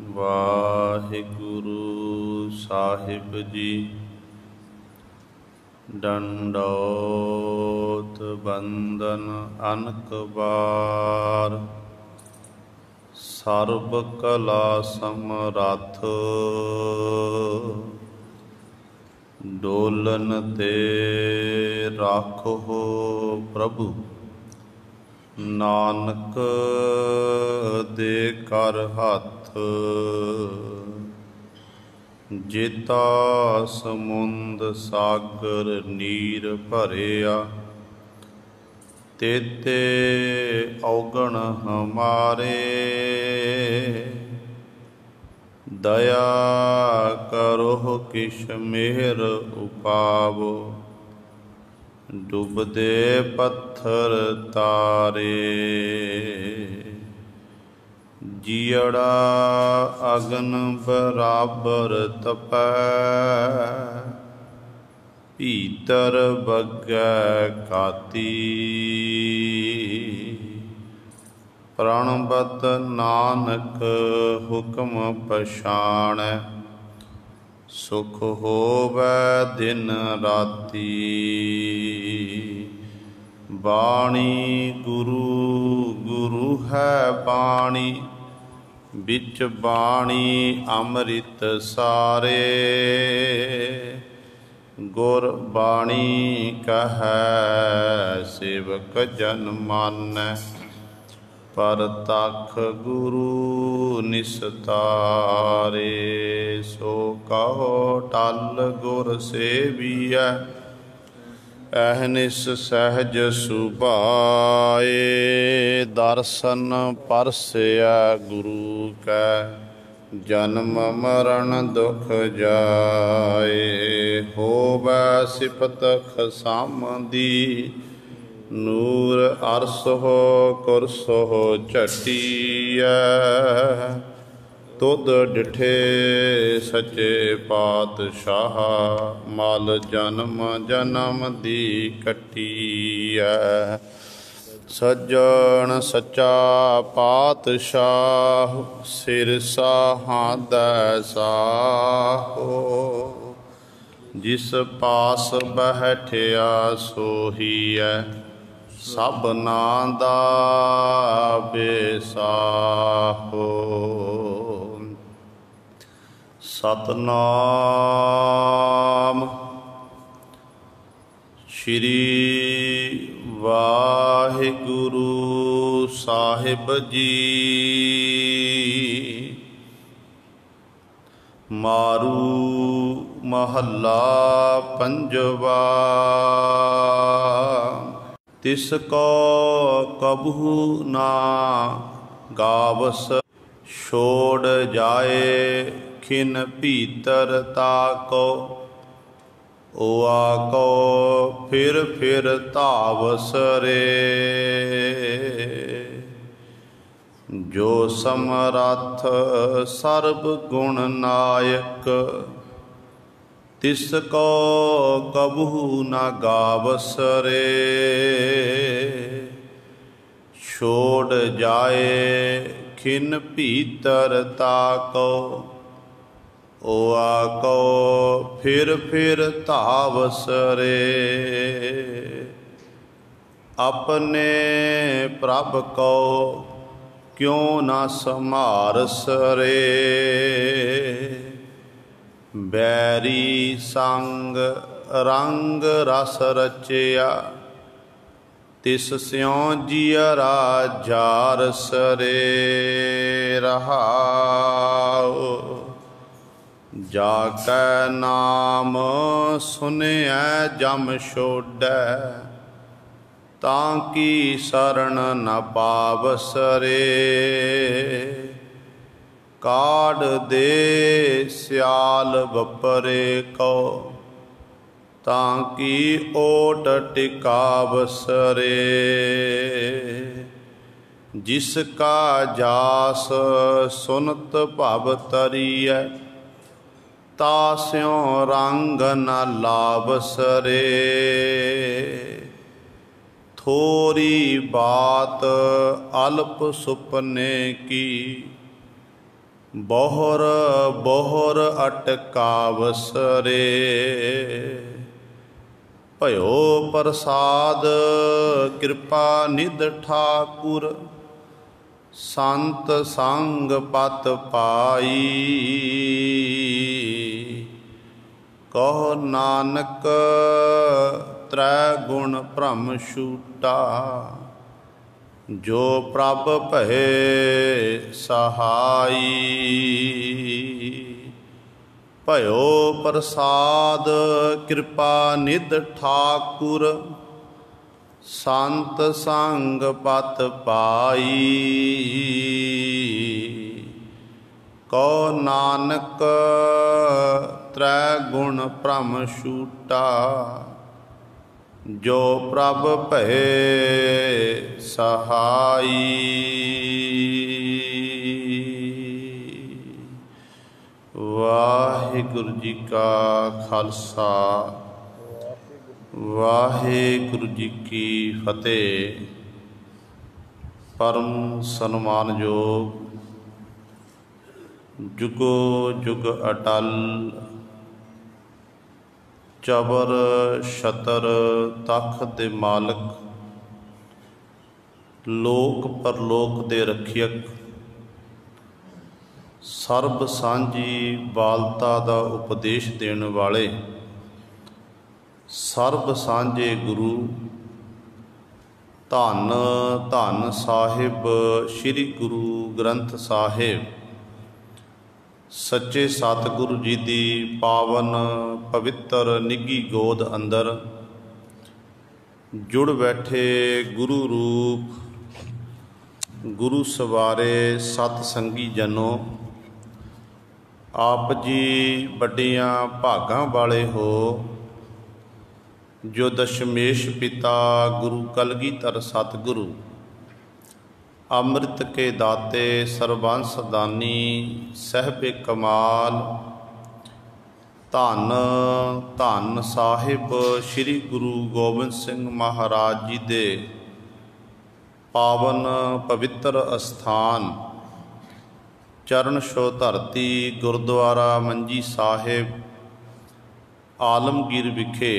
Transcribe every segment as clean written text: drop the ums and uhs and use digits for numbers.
ਵਾਹਿਗੁਰੂ ਸਾਹਿਬ ਜੀ। ਡੰਡੌਤ ਬੰਦਨ ਅਨਕ ਬਾਰ, ਸਰਬ ਕਲਾ ਸਮਰੱਥ। ਡੋਲਨ ਤੇ ਰਾਖੋ ਪ੍ਰਭੂ, ਨਾਨਕ ਦੇ ਕਰ ਹੱਥ। ਜੇਤਾ ਸਮੁੰਦ ਸਾਗਰ ਨੀਰ ਭਰਿਆ, ਤੇਤੇ ਔਗਣ ਹਮਾਰੇ। ਦਇਆ ਕਰੋ ਕਿਛ ਮਿਹਰ ਉਪਾਵੋ, ਡੁੱਬਦੇ ਪੱਥਰ ਤਾਰੇ। ਜੀਅੜਾ ਅਗਨ ਬਰਾਬਰ ਤਪੈ, ਭੀਤਰ ਬੱਗੈ ਕਾਤੀ। ਪ੍ਰਣਬਤ ਨਾਨਕ ਹੁਕਮ ਪਛਾਣੈ, ਸੁਖ ਹੋਵੈ ਦਿਨ ਰਾਤੀ। ਬਾਣੀ ਗੁਰੂ ਗੁਰੂ ਹੈ ਬਾਣੀ, ਵਿੱਚ ਬਾਣੀ ਅੰਮ੍ਰਿਤ ਸਾਰੇ। ਗੁਰ ਬਾਣੀ ਕਹੈ ਸੇਵਕ ਜਨ ਮਾਨੈ, ਪਰਤਖ ਗੁਰੂ ਨਿਸਤਾਰੇ। ਸੋ ਕਹੋ ਟਲ ਗੁਰ ਸੇਵੀਐ, ਅਹਨਿਸ ਸਹਿਜ ਸੁਭਾਏ। ਦਰਸ਼ਨ ਪਰਸਿਆ ਗੁਰੂ ਕੈ, ਜਨਮ ਮਰਨ ਦੁਖ ਜਾਏ। ਹੋਵੈ ਸਿਫਤ ਖਸਮ ਨੂਰ ਅਰਸੋ ਕੁਰਸੋ ਝਟੀਐ। ਤੁਧ ਡਿਠੇ ਸੱਚੇ ਪਾਤਸ਼ਾਹ, ਮਲ ਜਨਮ ਜਨਮ ਦੀ ਕੱਟੀਐ। ਸੱਜਣ ਸੱਚਾ ਪਾਤਸ਼ਾਹ, ਸਿਰ ਸਾਹਾਂ ਦੈ ਸਾਹੋ। ਜਿਸ ਪਾਸ ਬੈਠਿਆ ਸੋਹੀਐ, ਸਭਨਾਂ ਦਾ ਬੇਸਾਹੋ। ਸਤਨਾਮ ਸ਼੍ਰੀ ਵਾਹਿਗੁਰੂ ਸਾਹਿਬ ਜੀ। ਮਾਰੂ ਮਹੱਲਾ ਪੰਜਵਾ। ਤਿਸ ਕੋ ਕਬਹੂ ਨਾ ਗਾਵਸ, ਛੋੜ ਜਾਏ ਖਿਨ ਭੀਤਰ ਤਾਕੋ। ਓਆ ਕੋ ਫਿਰ ਫਿਰ ਧਾਵਸ ਰੇ, ਜੋ ਸਮਰੱਥ ਸਰਬ ਗੁਣ ਨਾਇਕ। ਤਿਸ ਕੋ ਕਬਹੂ ਨਾ ਗਾਵਸ ਰੇ, ਛੋੜ ਜਾਏ ਖਿਨ ਭੀਤਰ ਤਾਕੋ। ਓਆ ਕੋ ਫਿਰ ਫਿਰ ਧਾਵਸ ਰੇ, ਆਪਣੇ ਪ੍ਰਭ ਕੋ ਕਿਉ ਨਾ ਸਮਾਰਸ ਰੇ। ਬੈਰੀ ਸੰਗ ਰੰਗ ਰਸ ਰਚਿਆ, ਤਿਸ ਸਿਉ ਜੀਅਰਾ ਜਾਰਸ ਰੇ। ਰਹਾਉ ਜਾ ਕੈ ਨਾਮ ਸੁਨਿਐ ਜਮ ਛੋਡੈ, ਤਾਂ ਕੀ ਸਰਣ ਨ ਪਾਵਸ ਰੇ। ਕਾਢ ਦੇ ਸਿਆਲ ਵਪਰੇ ਕੋ, ਤਾਂ ਕੀ ਓਟ ਟਿਕਾਵਸ ਰੇ। ਜਿਸ ਕਾ ਜਾਸ ਸੁਨਤ ਭਵ ਤਰੀਐ, ਤਾਸਿਉ ਰੰਗ ਨ ਲਾਵਸ ਰੇ। ਥੋਰੀ ਬਾਤ ਅਲਪ ਸੁਪਨੇ ਕੀ, ਬਹੁਰ ਬਹੁਰ ਅਟਕਾਵਸ ਰੇ। ਭਇਓ ਪ੍ਰਸਾਦ ਕਿਰਪਾ ਨਿਧ ਠਾਕੁਰ, ਸੰਤ ਸੰਗ ਪਤ ਪਾਈ। ਕਹੋ ਨਾਨਕ ਤ੍ਰੈ ਗੁਣ ਭ੍ਰਮ ਛੂਟਾ, ਜੋ ਪ੍ਰਭ ਭਏ ਸਹਾਈ। ਭਇਓ ਪ੍ਰਸਾਦ ਕਿਰਪਾ ਨਿਧ ਠਾਕੁਰ, ਸੰਤ ਸੰਗ ਪਤ ਪਾਈ। ਕਹੋ ਨਾਨਕ ਤ੍ਰੈ ਗੁਣ ਭ੍ਰਮ ਛੂਟਾ, ਜੋ ਪ੍ਰਭ ਭਏ ਸਹਾਈ। ਵਾਹਿਗੁਰੂ ਜੀ ਕਾ ਖਾਲਸਾ, ਵਾਹਿਗੁਰੂ ਜੀ ਕੀ ਫਤਿਹ। ਪਰਮ ਸਨਮਾਨਯੋਗ ਜੁਗੋ ਜੁਗ ਅਟਲ ਚਬਰ ਛਤਰ ਤਖ਼ਤ ਦੇ ਮਾਲਕ, ਲੋਕ ਪਰਲੋਕ ਦੇ ਰੱਖਿਅਕ, ਸਰਬ ਸਾਂਝੀ ਬਾਲਤਾ ਦਾ ਉਪਦੇਸ਼ ਦੇਣ ਵਾਲੇ, ਸਰਬ ਸਾਂਝੇ ਗੁਰੂ, ਧੰਨ ਧੰਨ ਸਾਹਿਬ ਸ੍ਰੀ ਗੁਰੂ ਗ੍ਰੰਥ ਸਾਹਿਬ ਸੱਚੇ ਸਤਿਗੁਰੂ ਜੀ ਦੀ ਪਾਵਨ ਪਵਿੱਤਰ ਨਿੱਘੀ ਗੋਦ ਅੰਦਰ ਜੁੜ ਬੈਠੇ ਗੁਰੂ ਰੂਪ ਗੁਰੂ ਸਵਾਰੇ ਸਤ ਸੰਗੀ ਜਨੋ, ਆਪ ਜੀ ਵੱਡੀਆਂ ਭਾਗਾਂ ਵਾਲੇ ਹੋ, ਜੋ ਦਸ਼ਮੇਸ਼ ਪਿਤਾ ਗੁਰੂ ਕਲਗੀਧਰ ਸਤਿਗੁਰੂ ਅੰਮ੍ਰਿਤ ਕੇ ਦਾਤੇ ਸਰਬੰਸ ਦਾਨੀ ਸਾਹਿਬੇ ਕਮਾਲ, ਧੰਨ ਧੰਨ ਸਾਹਿਬ ਸ੍ਰੀ ਗੁਰੂ ਗੋਬਿੰਦ ਸਿੰਘ ਮਹਾਰਾਜ ਜੀ ਦੇ ਪਾਵਨ ਪਵਿੱਤਰ ਅਸਥਾਨ ਚਰਨ ਛੋਹ ਧਰਤੀ ਗੁਰਦੁਆਰਾ ਮੰਜੀ ਸਾਹਿਬ ਆਲਮਗੀਰ ਵਿਖੇ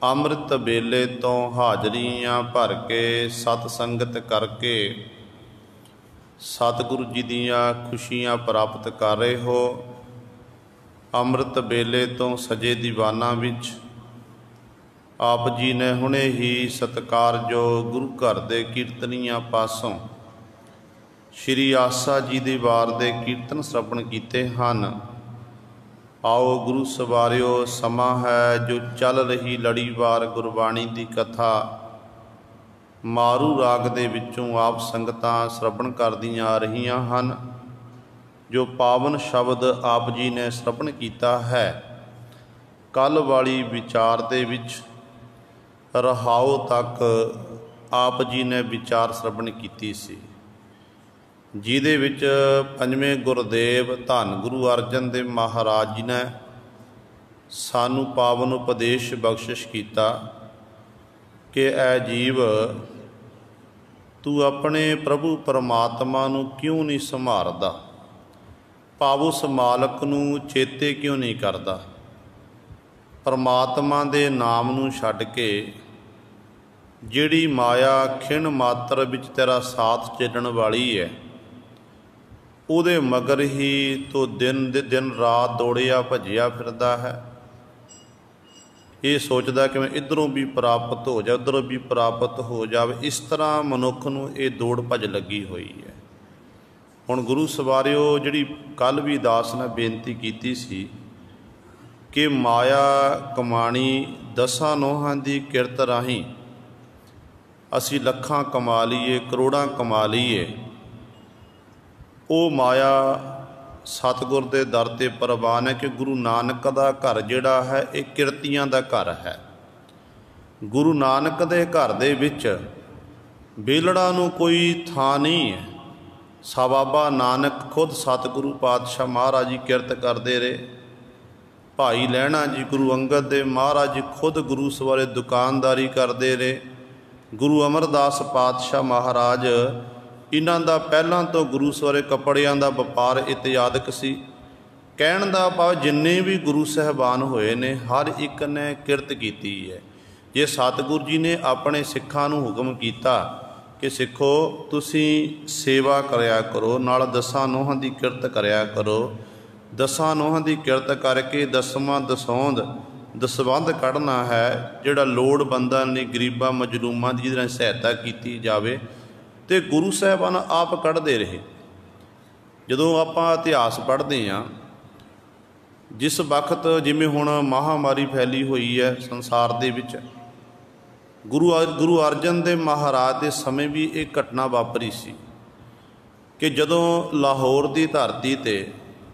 ਅੰਮ੍ਰਿਤ ਵੇਲੇ ਤੋਂ ਹਾਜ਼ਰੀਆਂ ਭਰ ਕੇ ਸਤ ਸੰਗਤ ਕਰਕੇ ਸਤਿਗੁਰੂ ਜੀ ਦੀਆਂ ਖੁਸ਼ੀਆਂ ਪ੍ਰਾਪਤ ਕਰ ਰਹੇ ਹੋ। ਅੰਮ੍ਰਿਤ ਵੇਲੇ ਤੋਂ ਸਜੇ ਦੀਵਾਨਾਂ ਵਿੱਚ ਆਪ ਜੀ ਨੇ ਹੁਣੇ ਹੀ ਸਤਿਕਾਰਯੋਗ ਗੁਰੂ ਘਰ ਦੇ ਕੀਰਤਨੀਆਂ ਪਾਸੋਂ ਸ਼੍ਰੀ ਆਸਾ ਜੀ ਦੀ ਵਾਰ ਦੇ ਕੀਰਤਨ ਸ਼ਰਵਣ ਕੀਤੇ ਹਨ। ਆਓ ਗੁਰੂ ਸਵਾਰਿਓ, ਸਮਾਂ ਹੈ ਜੋ ਚੱਲ ਰਹੀ ਲੜੀਵਾਰ ਗੁਰਬਾਣੀ ਦੀ ਕਥਾ ਮਾਰੂ ਰਾਗ ਦੇ ਵਿੱਚੋਂ ਆਪ ਸੰਗਤਾਂ ਸ਼ਰਵਣ ਕਰਦੀਆਂ ਆ ਰਹੀਆਂ ਹਨ। ਜੋ ਪਾਵਨ ਸ਼ਬਦ ਆਪ ਜੀ ਨੇ ਸ਼ਰਵਣ ਕੀਤਾ ਹੈ, ਕੱਲ੍ਹ ਵਾਲੀ ਵਿਚਾਰ ਦੇ ਵਿੱਚ ਰਹਾਉ ਤੱਕ ਆਪ ਜੀ ਨੇ ਵਿਚਾਰ ਸ਼ਰਵਣ ਕੀਤੀ ਸੀ, ਜਿਹਦੇ ਵਿੱਚ ਪੰਜਵੇਂ ਗੁਰਦੇਵ ਧੰਨ ਗੁਰੂ ਅਰਜਨ ਦੇਵ ਮਹਾਰਾਜ ਜੀ ਨੇ ਸਾਨੂੰ ਪਾਵਨ ਉਪਦੇਸ਼ ਬਖਸ਼ਿਸ਼ ਕੀਤਾ ਕਿ ਐ ਜੀਵ, ਤੂੰ ਆਪਣੇ ਪ੍ਰਭੂ ਪਰਮਾਤਮਾ ਨੂੰ ਕਿਉਂ ਨਹੀਂ ਸੰਭਾਲਦਾ, ਭਾਵ ਉਸ ਮਾਲਕ ਨੂੰ ਚੇਤੇ ਕਿਉਂ ਨਹੀਂ ਕਰਦਾ। ਪਰਮਾਤਮਾ ਦੇ ਨਾਮ ਨੂੰ ਛੱਡ ਕੇ ਜਿਹੜੀ ਮਾਇਆ ਖਿਣ ਮਾਤਰ ਵਿੱਚ ਤੇਰਾ ਸਾਥ ਚੱਲਣ ਵਾਲੀ ਹੈ, ਉਹਦੇ ਮਗਰ ਹੀ ਤੂੰ ਦਿਨ ਦੇ ਦਿਨ ਰਾਤ ਦੌੜਿਆ ਭੱਜਿਆ ਫਿਰਦਾ ਹੈ। ਇਹ ਸੋਚਦਾ ਕਿ ਮੈਂ ਇੱਧਰੋਂ ਵੀ ਪ੍ਰਾਪਤ ਹੋ ਜਾ, ਉੱਧਰੋਂ ਵੀ ਪ੍ਰਾਪਤ ਹੋ ਜਾਵੇ। ਇਸ ਤਰ੍ਹਾਂ ਮਨੁੱਖ ਨੂੰ ਇਹ ਦੌੜ ਭੱਜ ਲੱਗੀ ਹੋਈ ਹੈ। ਹੁਣ ਗੁਰੂ ਸਵਾਰਿਓ, ਜਿਹੜੀ ਕੱਲ੍ਹ ਵੀ ਦਾਸ ਨੇ ਬੇਨਤੀ ਕੀਤੀ ਸੀ ਕਿ ਮਾਇਆ ਕਮਾਣੀ ਦਸਾਂ ਨੋਹਾਂ ਦੀ ਕਿਰਤ ਰਾਹੀਂ ਅਸੀਂ ਲੱਖਾਂ ਕਮਾ ਲਈਏ, ਕਰੋੜਾਂ ਕਮਾ ਲਈਏ, ਉਹ ਮਾਇਆ ਸਤਿਗੁਰ ਦੇ ਦਰ 'ਤੇ ਪ੍ਰਵਾਨ ਹੈ ਕਿ ਗੁਰੂ ਨਾਨਕ ਦਾ ਘਰ ਜਿਹੜਾ ਹੈ ਇਹ ਕਿਰਤੀਆਂ ਦਾ ਘਰ ਹੈ। ਗੁਰੂ ਨਾਨਕ ਦੇ ਘਰ ਦੇ ਵਿੱਚ ਬੇਲੜਾ ਨੂੰ ਕੋਈ ਥਾਂ ਨਹੀਂ ਹੈ। ਬਾਬਾ ਨਾਨਕ ਖੁਦ ਸਤਿਗੁਰੂ ਪਾਤਸ਼ਾਹ ਮਹਾਰਾਜ ਜੀ ਕਿਰਤ ਕਰਦੇ ਰਹੇ। ਭਾਈ ਲਹਿਣਾ ਜੀ ਗੁਰੂ ਅੰਗਦ ਦੇਵ ਮਹਾਰਾਜ ਜੀ ਖੁਦ ਗੁਰੂ ਸਵਾਰੇ ਦੁਕਾਨਦਾਰੀ ਕਰਦੇ ਰਹੇ। ਗੁਰੂ ਅਮਰਦਾਸ ਪਾਤਸ਼ਾਹ ਮਹਾਰਾਜ इन्हां दा पहलां तो गुरु सवारे कपड़ियां दा वपार इत्यादक सी। कहण दा भाव जिन्ने भी गुरु साहबान होए ने हर एक ने किरत कीती है। जे सतगुरु जी ने अपने सिखां नूं हुक्म कीता कि सिखो तुसीं सेवा करया करो, नाल दसां नोहां दी किरत करया करो, दसां नोहां दी किरत करके दसवां दसौंद दसवंध कढ़ना है, जिहड़ा लोड़वंदां ने गरीबां मजलूमां दी जिहदी सहायता कीती जावे। ते गुरु साहिबान आप कढ़दे रहे। जदों आपां इतिहास पढ़दे हां, जिस वक्त जिवें हुण महामारी फैली हुई है संसार दे विच, गुरु अर्जन देव महाराज के समय भी एक घटना वापरी सी कि जदों लाहौर की धरती ते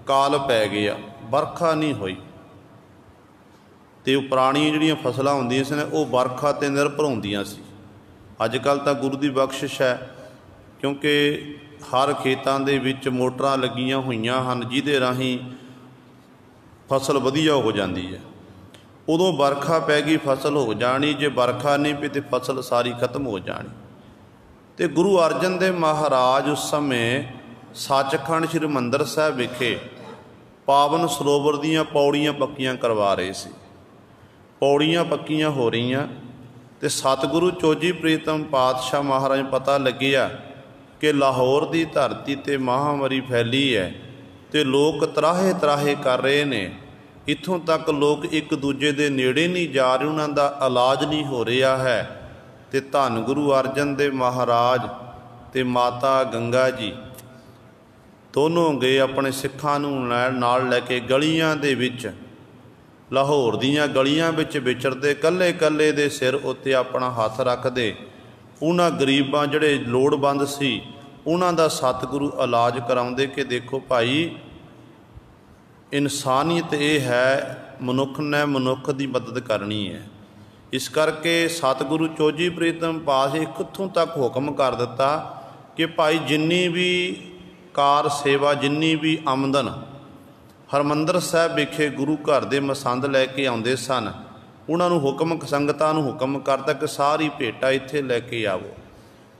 काल पै गया, बरखा नहीं हुई, तो पुरानियां जिहड़ियां फसलां हुंदियां सी वो बरखा ते निर्भर हुंदियां सी। अजकल तो गुरु की बख्शिश है, क्योंकि हर खेतां दे विच मोटरां लगियां होईयां हन, जिहदे राहीं फसल वधिया हो जाती है। उदों बरखा पै गई, फसल हो जानी, जे बरखा नहीं पई तो फसल सारी खत्म हो जानी। तो गुरु अर्जन देव महाराज उस समय सचखंड श्री हरिमंदर साहिब विखे पावन सरोवर दीयां पौड़ियां पक्कियां करवा रहे सी। पौड़ियां पक्कियां हो रहीआं तो सतगुरु चोजी प्रीतम पातशाह महाराज पता लग्या कि लाहौर की धरती ते महामारी फैली है, तो लोग तराहे तराहे कर रहे ने। इत्थों तक लोग एक दूजे के नेड़े नहीं जा रहे, उन्हां दा इलाज नहीं हो रहा है। तो धन गुरु अर्जन देव महाराज ते माता गंगा जी दोनों गए अपने सिखां नूं नाल लैके गलियां दे विच, लाहौर दीयां गलियां विच विचरदे, कल्ले कल्ले दे सिर उत्ते अपना हथ रखदे उन्हां गरीबां जिहड़े लोड़वंद सी उन्हां दा सतगुरु इलाज कराउंदे कि देखो भाई, इनसानियत ये है, मनुख ने मनुख की मदद करनी है। इस करके सतगुरु चोजी प्रीतम पातशाह कित्थों तक हुक्म कर दिता कि भाई जिन्नी भी कार सेवा, जिन्नी भी आमदन हरमंदर साहिब विखे गुरु घर दे मसंद लैके आउंदे सन, उन्होंने हुक्म संगतां नूं हुक्म करता कि सारी भेटा इत्थे लैके आवो।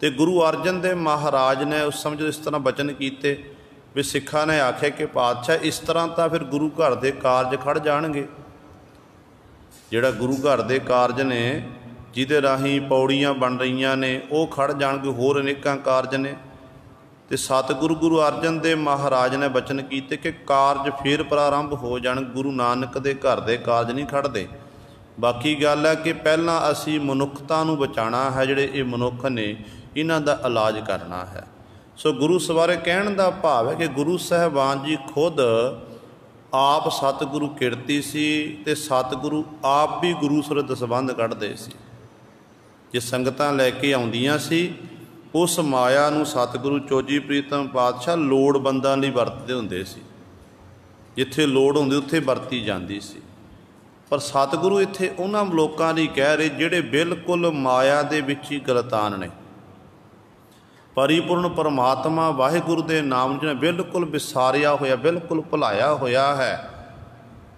तो गुरु अर्जन देव महाराज ने उस समय इस तरह बचन किए भी सिखा ने आख्या कि पातशाह इस तरह तो फिर गुरु घर के कारज खड़ जाणगे। जिहड़ा गुरु घर के कारज ने जिहदे राही पौड़ियां बन रही ने वो खड़ जाणगे, होर अनेकां कारज ने। तो सतगुरु गुरु अर्जन देव महाराज ने बचन किए कि कारज फिर प्रारंभ हो जाण, गुरु नानक के घर के कारज नहीं खड़ते। बाकी गल है कि पहला असी मनुखता नूं बचाना है, जिहड़े ये मनुख ने इन्हां दा इलाज करना है। सो गुरु सवारे कहण दा भाव है कि गुरु साहिबान जी खुद आप सतगुरु किरती सी, ते सतगुरु आप भी गुरु सर दसबंध कढ़दे सी। जे संगतां लैके आउंदियां सी, उस माया नूं सतगुरु चोजी प्रीतम पातशाह लोड़वंदां लई वरतदे हुंदे सी। जिथे लोड़ हुंदी उत्थे वरती जांदी सी। पर सतगुरु इत्थे उन्हां लोकां लई कह रहे जिहड़े बिल्कुल माया दे विच ही गलतान ने। परिपूर्ण परमात्मा वाहिगुरु के नाम जिन्हें बिल्कुल विसारिया होया, बिल्कुल भुलाया होया है,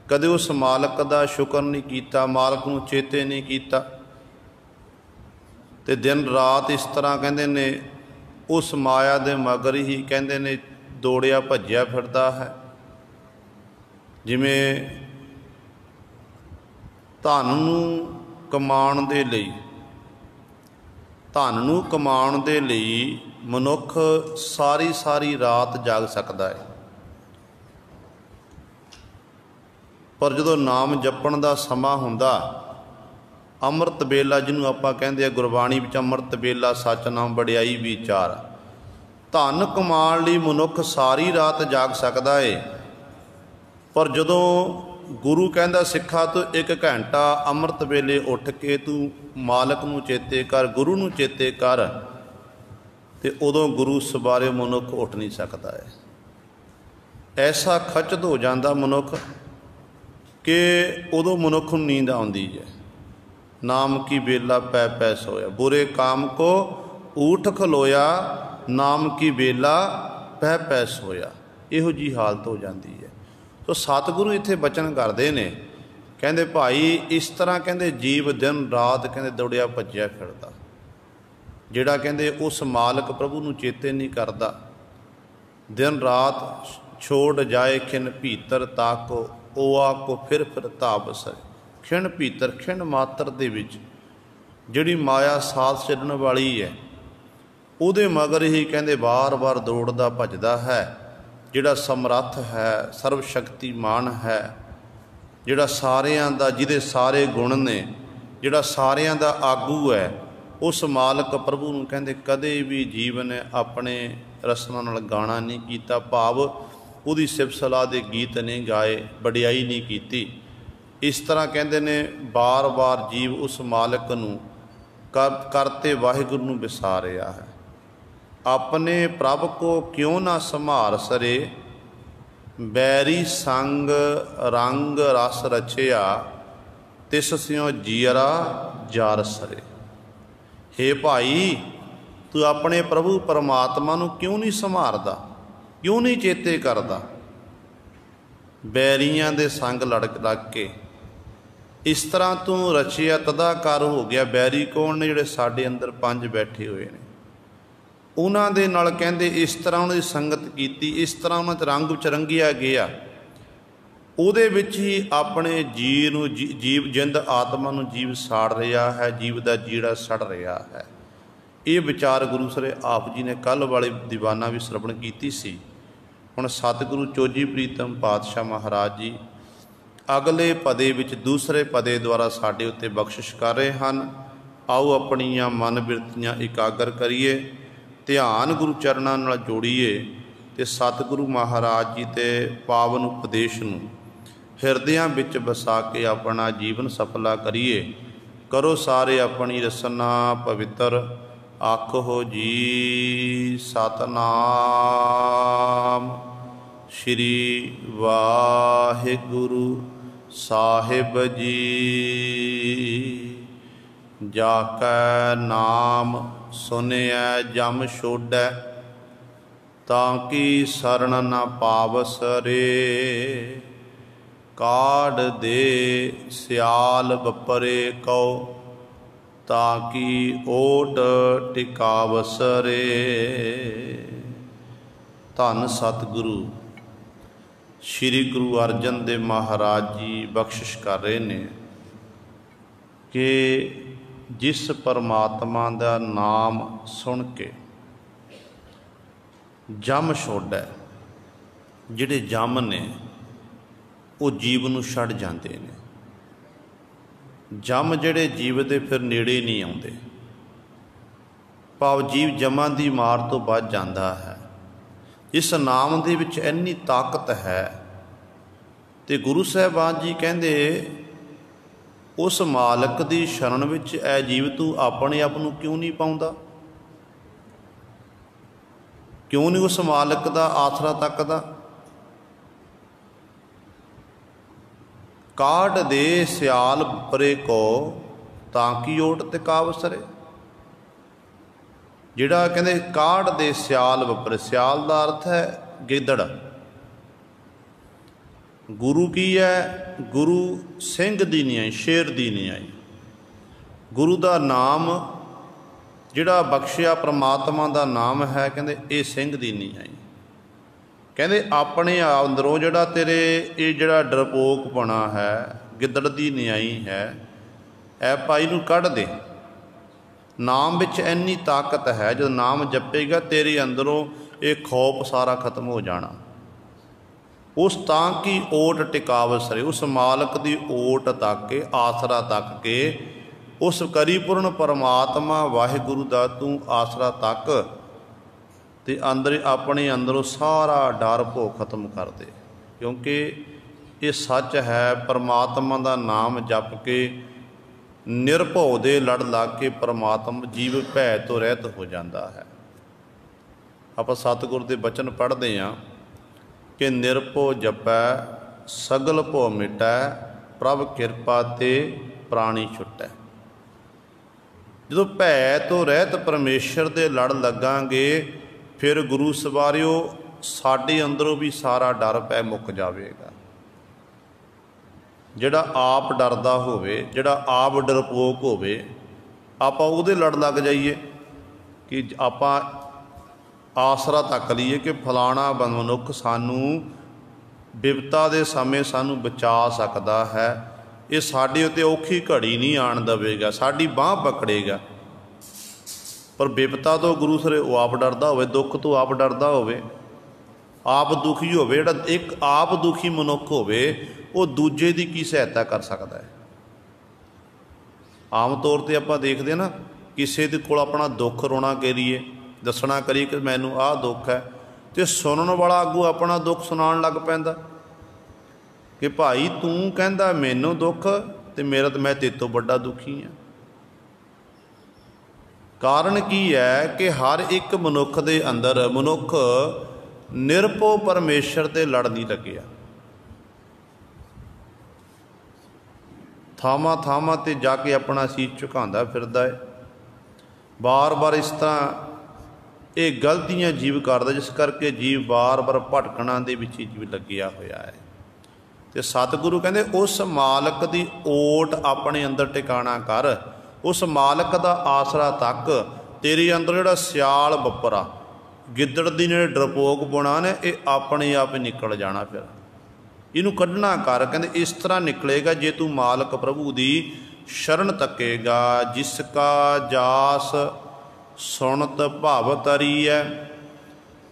कदे उस मालक का शुक्र नहीं किया, मालक नूं चेते नहीं किया, ते दिन रात इस तरह कहते ने उस माया दे मगर ही कहते ने दौड़िया भज्जिया फिरदा है। जिमें धन नूं कमाउण दे लई, धन नूं कमाउण दे लई मनुख सारी सारी रात जाग सकता है, पर जदों नाम जपण दा समा हुंदा, अमृत बेला जिन्हों आपां कहंदे आ गुरबाणी विच अमृत बेला सच नाम वडियाई विचार, धन कमाउण लई मनुख सारी रात जाग सकता है। पर जदों गुरु कहंदा सिखा तू एक घंटा अमृत वेले उठ के तू मालक नूं चेते कर, गुरु नूं चेते कर, ते उदों गुरु सवारे मनुख उठ नहीं सकता है। ऐसा खचत हो जाता मनुख कि उदों मनुख नूं नींद आउंदी है। नाम की बेला पै पै सोया, बुरे काम को ऊठ खलोया, नाम की बेला पै पै सोया, इहो जी हालत हो जाती है। तो सतगुरु इत्थे बचन करते हैं, कहते भाई इस तरह कहते जीव दिन रात कहते दौड़िया भज्जिया फिरदा, ਜਿਹੜਾ ਕਹਿੰਦੇ ਉਸ ਮਾਲਕ ਪ੍ਰਭੂ ਨੂੰ ਚੇਤੇ ਨਹੀਂ ਕਰਦਾ। ਦਿਨ ਰਾਤ ਛੋੜ ਜਾਏ ਖਿਨ ਭੀਤਰ ਤਾਕੋ ਓਆ ਕੋ ਫਿਰ ਧਾਵਸੈ। ਖਿਣ ਭੀਤਰ ਖਿਣ ਮਾਤਰ ਦੇ ਵਿੱਚ ਜਿਹੜੀ ਮਾਇਆ ਸਾਥ ਛੱਡਣ ਵਾਲੀ ਹੈ ਉਹਦੇ ਮਗਰ ਹੀ ਕਹਿੰਦੇ ਵਾਰ-ਵਾਰ ਦੌੜਦਾ ਭੱਜਦਾ ਹੈ। ਜਿਹੜਾ ਸਮਰੱਥ ਹੈ, ਸਰਵ ਸ਼ਕਤੀਮਾਨ ਹੈ, ਜਿਹੜਾ ਸਾਰਿਆਂ ਦਾ, ਜਿਹਦੇ ਸਾਰੇ ਗੁਣ ਨੇ, ਜਿਹੜਾ ਸਾਰਿਆਂ ਦਾ ਆਗੂ ਹੈ, ਉਸ ਮਾਲਕ ਪ੍ਰਭੂ ਨੂੰ ਕਹਿੰਦੇ ਕਦੇ ਵੀ ਜੀਵ ਨੇ ਆਪਣੇ ਰਸਨਾ ਨਾਲ ਗਾਣਾ ਨਹੀਂ ਕੀਤਾ, ਭਾਵ ਉਹਦੀ ਸਿਫਤ ਸਲਾਹ ਦੇ ਗੀਤ ਨਹੀਂ ਗਾਏ, ਵਡਿਆਈ ਨਹੀਂ ਕੀਤੀ। ਇਸ ਤਰ੍ਹਾਂ ਕਹਿੰਦੇ ਨੇ ਬਾਰ-ਬਾਰ ਜੀਵ ਉਸ ਮਾਲਕ ਨੂੰ ਕਰਤੇ ਵਾਹਿਗੁਰੂ ਨੂੰ ਵਿਸਾਰ ਰਿਹਾ ਹੈ। ਆਪਣੇ ਪ੍ਰਭ ਕੋ ਕਿਉਂ ਨਾ ਸੰਭਾਰ ਸਰੇ, ਬੈਰੀ ਸੰਗ ਰੰਗ ਰਸ ਰਚਿਆ, ਤਿਸ ਸਿਉ ਜੀਅਰਾ ਜਾਰ ਸਰੇ। ਹੇ ਭਾਈ, ਤੂੰ ਆਪਣੇ ਪ੍ਰਭੂ ਪਰਮਾਤਮਾ ਨੂੰ ਕਿਉਂ ਨਹੀਂ ਸੰਭਾਰਦਾ, ਕਿਉਂ ਨਹੀਂ ਚੇਤੇ ਕਰਦਾ? ਬੈਰੀਆਂ ਦੇ ਸੰਗ ਲੜ ਕੇ ਇਸ ਤਰ੍ਹਾਂ ਤੂੰ ਰਚਿਆ ਤਦਾਕਾਰ ਹੋ ਗਿਆ। ਬੈਰੀ ਕੌਣ ਨੇ? ਜਿਹੜੇ ਸਾਡੇ ਅੰਦਰ ਪੰਜ ਬੈਠੇ ਹੋਏ ਨੇ, ਉਹਨਾਂ ਦੇ ਨਾਲ ਕਹਿੰਦੇ ਇਸ ਤਰ੍ਹਾਂ ਉਹਨਾਂ ਦੀ ਸੰਗਤ ਕੀਤੀ, ਇਸ ਤਰ੍ਹਾਂ ਉਹਨਾਂ 'ਚ ਰੰਗ ਵਿੱਚ ਰੰਗਿਆ ਗਿਆ। ਉਹਦੇ ਵਿੱਚ ਹੀ ਆਪਣੇ ਜੀਵ ਨੂੰ, ਜੀਵ ਜਿੰਦ ਆਤਮਾ ਨੂੰ ਜੀਵ ਸਾੜ ਰਿਹਾ ਹੈ, ਜੀਵ ਦਾ ਜੀੜਾ ਸੜ ਰਿਹਾ ਹੈ। ਇਹ ਵਿਚਾਰ ਗੁਰੂ ਸਰੇ ਆਪ ਜੀ ਨੇ ਕੱਲ੍ਹ ਵਾਲੇ ਦੀਵਾਨਾ ਵੀ ਸਰਵਣ ਕੀਤੀ ਸੀ। ਹੁਣ ਸਤਿਗੁਰੂ ਚੋਜੀ ਪ੍ਰੀਤਮ ਪਾਤਸ਼ਾਹ ਮਹਾਰਾਜ ਜੀ ਅਗਲੇ ਪਦੇ ਵਿੱਚ ਦੂਸਰੇ ਪਦੇ ਦੁਆਰਾ ਸਾਡੇ ਉੱਤੇ ਬਖਸ਼ਿਸ਼ ਕਰ ਰਹੇ ਹਨ। ਆਓ ਆਪਣੀਆਂ ਮਨ ਬਿਰਤੀਆਂ ਇਕਾਗਰ ਕਰੀਏ, ਧਿਆਨ ਗੁਰੂ ਚਰਨਾਂ ਨਾਲ ਜੋੜੀਏ ਅਤੇ ਸਤਿਗੁਰੂ ਮਹਾਰਾਜ ਜੀ ਦੇ ਪਾਵਨ ਉਪਦੇਸ਼ ਨੂੰ ਹਿਰਦਿਆਂ ਵਿੱਚ ਵਸਾ ਕੇ ਆਪਣਾ ਜੀਵਨ ਸਫਲਾ ਕਰੀਏ। ਕਰੋ ਸਾਰੇ ਆਪਣੀ ਰਸਨਾ ਪਵਿੱਤਰ, ਆਖੋ ਜੀ ਸਤਨਾਮ ਸ਼੍ਰੀ ਵਾਹਿਗੁਰੂ ਸਾਹਿਬ ਜੀ। ਜਾ ਕੈ ਨਾਮ ਸੁਨਿਐ ਜਮ ਛੋਡੈ, ਤਾਂ ਕੀ ਸਰਣ ਨ ਪਾਵਸ ਰੇ। ਕਾਢ ਦੇ ਸਿਆਲ ਬਪਰੇ ਕਉ, ਤਾਂ ਕੀ ਓਟ ਟਿਕਾਵਸ ਰੇ। ਧੰਨ ਸਤਿਗੁਰੂ ਸ਼੍ਰੀ ਗੁਰੂ ਅਰਜਨ ਦੇਵ ਮਹਾਰਾਜ ਜੀ ਬਖਸ਼ਿਸ਼ ਕਰ ਰਹੇ ਨੇ ਕਿ ਜਿਸ ਪਰਮਾਤਮਾ ਦਾ ਨਾਮ ਸੁਣ ਕੇ ਜਮ ਛੋਡੈ, ਜਿਹੜੇ ਜਮ ਨੇ ਉਹ ਜੀਵ ਨੂੰ ਛੱਡ ਜਾਂਦੇ ਨੇ। ਜਮ ਜਿਹੜੇ ਜੀਵ ਦੇ ਫਿਰ ਨੇੜੇ ਨਹੀਂ ਆਉਂਦੇ, ਭਾਵ ਜੀਵ ਜਮਾਂ ਦੀ ਮਾਰ ਤੋਂ ਬਚ ਜਾਂਦਾ ਹੈ। ਇਸ ਨਾਮ ਦੇ ਵਿੱਚ ਇੰਨੀ ਤਾਕਤ ਹੈ। ਤੇ ਗੁਰੂ ਸਾਹਿਬਾਨ ਜੀ ਕਹਿੰਦੇ ਉਸ ਮਾਲਕ ਦੀ ਸ਼ਰਨ ਵਿੱਚ ਐ ਜੀਵ ਤੂੰ ਆਪਣੇ ਆਪ ਨੂੰ ਕਿਉਂ ਨਹੀਂ ਪਾਉਂਦਾ, ਕਿਉਂ ਨਹੀਂ ਉਸ ਮਾਲਕ ਦਾ ਆਸਰਾ ਤੱਕਦਾ। ਕਾਢ ਦੇ ਸਿਆਲ ਪਰੇ ਕੋ, ਤਾਂ ਕੀ ਓਟ ਟਿਕਾਵਸਰੇ। ਜਿਹੜਾ ਕਹਿੰਦੇ ਕਾਢ ਦੇ ਸਿਆਲ ਵਪਰੇ, ਸਿਆਲ ਦਾ ਅਰਥ ਹੈ ਗਿੱਦੜ। ਗੁਰੂ ਕੀ ਹੈ? ਗੁਰੂ ਸਿੰਘ ਦੀ ਨਿਆਈ, ਸ਼ੇਰ ਦੀ ਨਿਆਈ। ਗੁਰੂ ਦਾ ਨਾਮ ਜਿਹੜਾ ਬਖਸ਼ਿਆ ਪ੍ਰਮਾਤਮਾ ਦਾ ਨਾਮ ਹੈ, ਕਹਿੰਦੇ ਇਹ ਸਿੰਘ ਦੀ ਨਿਆਈ। ਕਹਿੰਦੇ ਆਪਣੇ ਆਪ ਅੰਦਰੋਂ ਜਿਹੜਾ ਤੇਰੇ ਇਹ ਜਿਹੜਾ ਡਰਪੋਕਪਣਾ ਹੈ, ਗਿੱਦੜ ਦੀ ਨਿਆਈ ਹੈ, ਐ ਭਾਈ ਨੂੰ ਕੱਢ ਦੇ। ਨਾਮ ਵਿੱਚ ਇੰਨੀ ਤਾਕਤ ਹੈ, ਜਦੋਂ ਨਾਮ ਜਪੇਗਾ ਤੇਰੇ ਅੰਦਰੋਂ ਇਹ ਖੌਫ ਸਾਰਾ ਖਤਮ ਹੋ ਜਾਣਾ। ਉਸ ਤਾਂ ਕੀ ਓਟ ਟਿਕਾਵਸਰੇ, ਉਸ ਮਾਲਕ ਦੀ ਓਟ ਤੱਕ ਕੇ, ਆਸਰਾ ਤੱਕ ਕੇ, ਉਸ ਕਰੀਪੂਰਨ ਪਰਮਾਤਮਾ ਵਾਹਿਗੁਰੂ ਦਾ ਤੂੰ ਆਸਰਾ ਤੱਕ ਤੇ ਅੰਦਰ ਆਪਣੇ ਅੰਦਰੋਂ ਸਾਰਾ ਡਰ ਭੋ ਖਤਮ ਕਰ ਦੇ। ਕਿਉਂਕਿ ਇਹ ਸੱਚ ਹੈ, ਪਰਮਾਤਮਾ ਦਾ ਨਾਮ ਜਪ ਕੇ ਨਿਰਭਉ ਦੇ ਲੜ ਲੱਗ ਕੇ ਪਰਮਾਤਮਾ ਜੀਵ ਭੈ ਤੋਂ ਰਹਿਤ ਹੋ ਜਾਂਦਾ ਹੈ। ਆਪਾਂ ਸਤਿਗੁਰ ਦੇ ਬਚਨ ਪੜ੍ਹਦੇ ਹਾਂ ਕਿ ਨਿਰਭਉ ਜਪੈ ਸਗਲ ਭਉ ਮਿਟੈ, ਪ੍ਰਭ ਕਿਰਪਾ ਤੇ ਪ੍ਰਾਣੀ ਛੁਟੈ। ਜਦੋਂ ਭੈ ਤੋਂ ਰਹਿਤ ਪਰਮੇਸ਼ਰ ਦੇ ਲੜ ਲੱਗਾਂਗੇ, ਫਿਰ ਗੁਰੂ ਸਵਾਰਿਓ ਸਾਡੇ ਅੰਦਰੋਂ ਵੀ ਸਾਰਾ ਡਰ ਭੈ ਮੁੱਕ ਜਾਵੇਗਾ। ਜਿਹੜਾ ਆਪ ਡਰਦਾ ਹੋਵੇ, ਜਿਹੜਾ ਆਪ ਡਰਪੋਕ ਹੋਵੇ, ਆਪਾਂ ਉਹਦੇ ਲੜ ਲੱਗ ਜਾਈਏ कि आपां आसरा तक लीए कि फलाना मनुख सानू बिपता दे समय सानू बचा सकता है, ये साडे उत्ते औखी घड़ी नहीं आण देवेगा, साडी बांह पकड़ेगा। पर बिपता तो गुरु सरे वो आप डरदा होवे, दुख तो आप डरदा होवे, आप दुखी होवे। जिहड़ा एक आप दुखी मनुख होवे वो दूजे की की सहायता कर सकता है। आम तौर पर आपां देखदे ना, किसी दे कोल अपना दुख रोना करिए, दसना करिए कि मैनू आह दुख है, तो सुनन वाला अगू अपना दुख सुनाउण लग पैंदा कि भाई तू कहंदा मैनू दुख ते मेरा तो मैं तेरे तो बड़ा दुखी हाँ। कारण की है कि हर एक मनुख दे अंदर मनुख निरभो परमेश्वर ते लड़ नहीं लग्या। थावां थावां ते जाके अपना सीस झुकांदा फिरदा है, बार बार इस तरह ये गलतियां जीव करदा, जिस करके जीव बार बार भटकना दे विच जीव लग्या होया है। ते सतगुरु कहंदे उस मालक दी ओट अपने अंदर टिकाणा कर, उस मालक दा आसरा तक। तेरे अंदर जिहड़ा सियाल बपरा गिद्दड़ दी ने डरपोक बुना ने ये अपने आप ही निकल जाना, फिर इनू कढ़ना कर। कहंदे इस तरह निकलेगा जे तू मालक प्रभु दी शरण तकेगा। जिसका जास सुनत भव तरीए,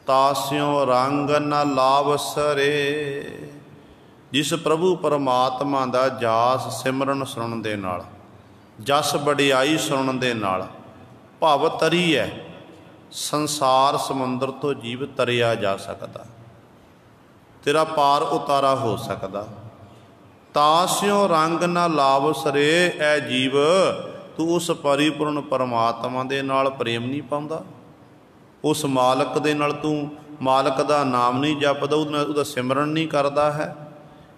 तास्यों रंग न लाभ सरे। जिस प्रभु परमात्मा दा जास सिमरन सुनन दे नाल, जस वडियाई सुनन दे नाल भव तरी है, संसार समुंदर तो जीव तरिया जा सकता, तेरा पार उतारा हो सकता। तास्यों रंग न लाभ सरे, ऐ जीव तू उस परिपूर्ण परमात्मा दे नाल प्रेम नहीं पाउंदा, उस मालक दे नाल तू मालक दा नाम नहीं जपदा, उहदा सिमरन नहीं करदा है।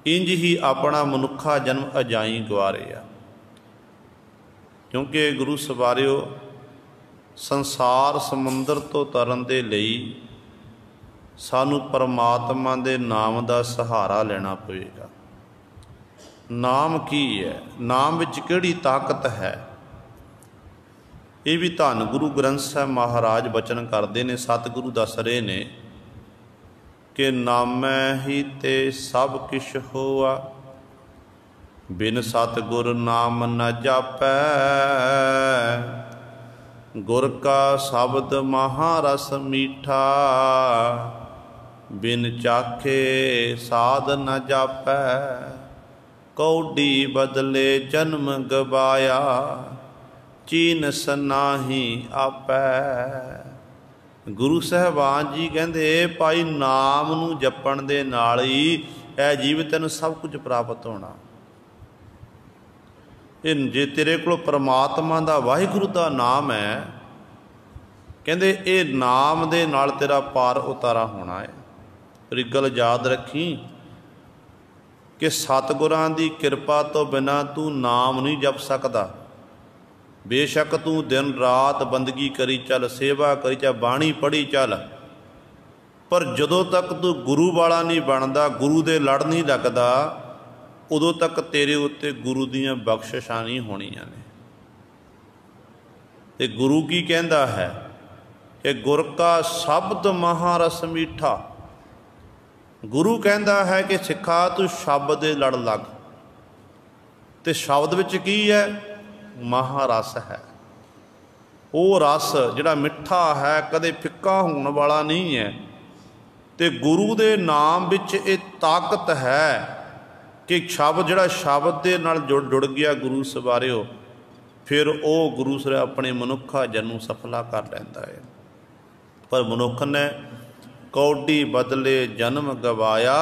इंज ही अपना मनुखा जन्म अजाई गवारिया। क्योंकि गुरु सवारियो संसार समुंदर तो तरन दे लई सानू परमात्मा दे नाम दा सहारा लेना पवेगा। नाम की है, नाम विच किहड़ी ताकत है, ये भी धन गुरु ग्रंथ साहिब महाराज बचन करते ने, सतगुरु दस रहे ने कि नामै ही ते सब किश होआ, बिन सतगुर नाम न जापै। गुर का शब्द महारस मीठा, बिन चाखे साध न जापै। कौडी बदले जन्म गवाया, चीनस नाही आपै। गुरु साहबान जी कहते भाई नाम नू जपण दे नाल ही ऐ जीव तैनूं सब कुछ प्राप्त होना। ये जे तेरे कोल परमात्मा दा वाहिगुरु दा नाम है, कहते ये नाम दे नाल तेरा पार उतारा होना है। पर एक गल याद रखी कि सतगुरां दी किरपा तो बिना तू नाम नहीं जप सकदा। बेशक तू दिन रात बंदगी करी चल, सेवा करी चल, बाणी पढ़ी चल, पर जदों तक तू गुरु वाला नहीं बनता, गुरु दे लड़ नहीं लगता, उदों तक तेरे उत्ते गुरु दीयां बख्शिशां नहीं होणीआं ने। ते गुरु की कहता है कि गुर का शब्द महारस मीठा। गुरु कहता है कि सिखा तू शब्द दे लड़ लग। ते शब्द विच की है? महारस है। वो रस जिहड़ा मिठा है, कदे फिक्का होने वाला नहीं है। ते गुरु दे नाम विच ये ताकत है कि शब्द जिहड़ा शब्द दे नाल जुड़ गया गुरु सवारियो, फिर वो गुरु सर अपने मनुखा जन्म सफला कर लैंदा है। पर मनुख ने कौडी बदले जन्म गवाया,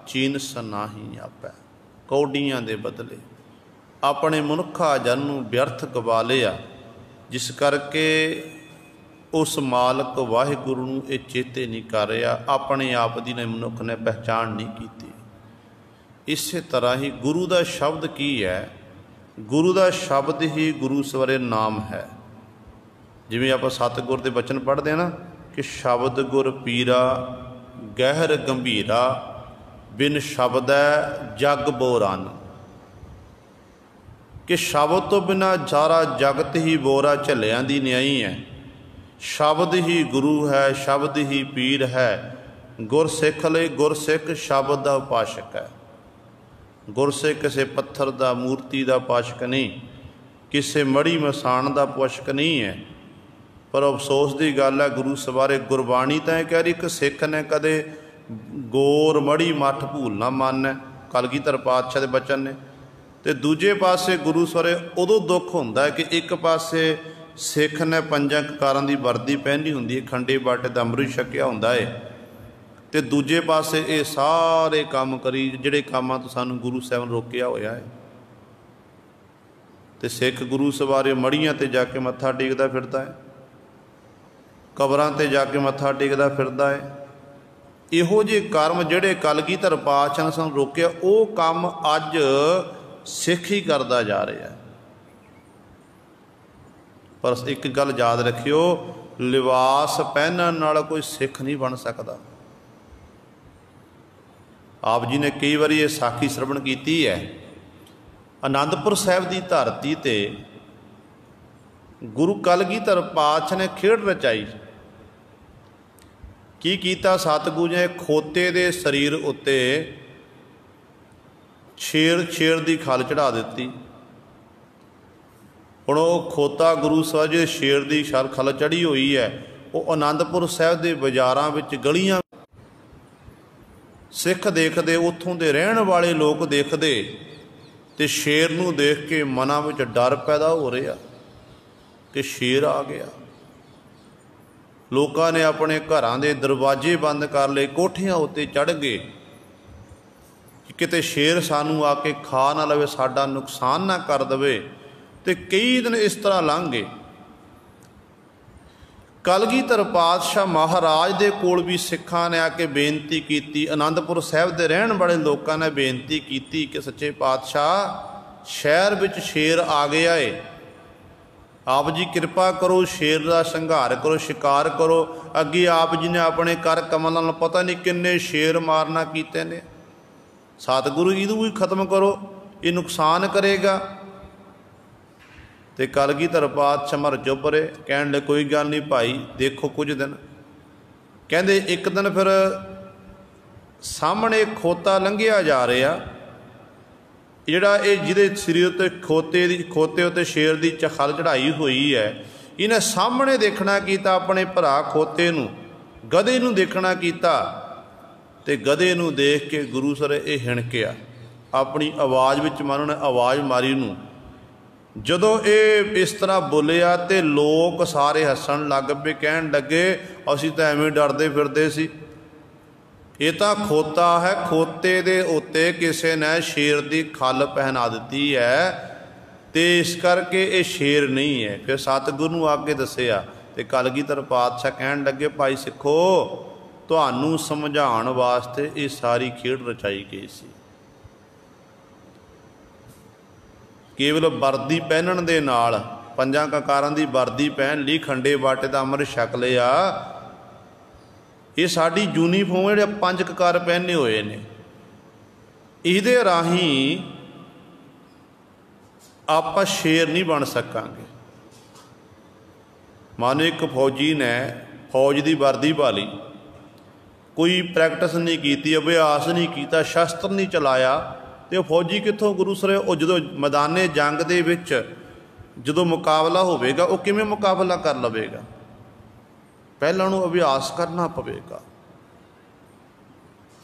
चीनस नाही आपै। कौडियां दे बदले अपने मनुखा जन्म व्यर्थ गवा लिया, जिस करके उस मालक वाहिगुरु नूं ये चेते नहीं कर रहा, अपने आप दी ने मनुख ने पहचान नहीं की। इस तरह ही गुरु का शब्द की है? गुरु का शब्द ही गुरु सवरे नाम है। जिवें आप सतगुर के बचन पढ़ते हैं ना कि शब्द गुर पीरा गहर गंभीरा, बिन शब्द जग बोरान। कि शब्द तो बिना सारा जगत ही बोरा झलियां दी न्याई है। शब्द ही गुरु है, शब्द ही पीर है। गुरसिख लई गुरसिख शब्द दा उपासक है। गुरसिख किसी पत्थर दा, मूर्ति दा उपासक नहीं, किसी मड़ी मसान दा उपासक नहीं है। पर अफसोस की गल है, गुरु सवारे गुरबाणी तो यह कह रही कि सिख ने कदे गोर मड़ी मठ भूल ना मानना, कलगीधर पातशाह के बचन ने। तो दूजे पासे गुरु सवारे उदों दुख होंदा है कि एक पासे सिख ने पंजां ककारां दी वर्दी पहनी हुंदी है, खंडे बाटे दा अमृत छकिया हुंदा है, तो दूजे पासे ये सारे काम करी जिहड़े कामां तो सानूं गुरु साहब ने रोकिया होया है। तो सिख गुरु सवारे मड़ियां ते जाके मत्था टेकदा फिरदा है, कबरां ते जाके मत्था टेकदा फिरदा है। इहो जे कर्म जिहड़े कलगीधर पातशाह ने सानूं रोकिया, वो काम अज सिख ही करदा जा रहा है। पर एक गल याद रखियो, लिबास पहनण नाल कोई सिख नहीं बन सकता। आप जी ने कई बार ये साखी श्रवण की है। आनंदपुर साहिब की धरती ते गुरु कलगीधर पातशाह ने खेड रचाई। की कीता? सतगुरु ने खोते दे शरीर उत्ते शेर की खल चढ़ा दी। हुण वो खोता गुरु साहब जी शेर की खल चढ़ी हुई है, वो आनंदपुर साहिब के बाजारां विच गलियां सिख देखते, उत्थों के रहन वाले लोग देखते, तो शेर नूं देख के मनां विच डर पैदा हो रहा कि शेर आ गया। लोगों ने अपने घरां दे दरवाजे बंद कर ले, कोठियां उत्ते चढ़ गए किते शेर सानू आके खा ना लवे, साडा नुकसान ना कर दवे। तो कई दिन इस तरह लंघ गए। कलगीधर पातशाह महाराज दे कोल भी सिखां ने आके बेनती की, आनंदपुर साहिब के रहन वाले लोगों ने बेनती की कि सच्चे पातशाह शहर विच शेर आ गया है, आप जी कृपा करो, शेर का संघार करो, शिकार करो। अगे आप जी ने अपने कर कमल नाल पता नहीं किन्ने शेर मारना कीते ने, सतगुरु इदू भी खत्म करो, ये नुकसान करेगा। तो कलगीधर पातशाह मर चुप रहे, कहण लगे कोई गल नहीं भाई, देखो कुछ दिन। कहते एक दिन फिर सामने खोता लंघिया जा रहा, जिहड़ा ये जिहदे सिर उत्ते खोते उत्ते शेर की खल चढ़ाई हुई है, इन्हें सामने देखना कीता, अपने भरा खोते नूं गधे नूं देखना कीता। ते गधे नूं देख के गुरु सर ये हिणकिया, अपनी आवाज़ विच मानो ने आवाज़ मारी नूं। जदों ये इस तरह बोलिया तो लोग सारे हसन लग पे, कहन लगे असीं तां एवें डरदे फिरदे सी, ये तो खोता है, खोते दे उत्ते किसी ने शेर की खल पहना दी है, तो इस करके ये शेर नहीं है। फिर सतगुरु नूं आके दसिया, तो कलगीधर पातशाह कहन लगे भाई सिखो, तुहानूं समझाउण वास्ते ये सारी खेड रचाई गई सी। केवल वर्दी पहनण दे नाल, पंजां ककारां दी वर्दी पहन ली, खंडे बाटे दा अमृत छक लिया, ये साडी यूनीफॉर्म जिहड़े पंज ककार पहने हुए ने, इहदे राहीं आपां शेर नहीं बन सकांगे। मानो एक फौजी ने फौज की वर्दी पा ली, कोई प्रैक्टिस नहीं की, अभ्यास नहीं किया, शस्त्र नहीं चलाया, तो फौजी कित्थों गुरु सर जो मैदाने जंग दे विच जो मुकाबला होवेगा वो किवें मुकाबला कर लवेगा, पहला उन्होंने अभ्यास करना पवेगा।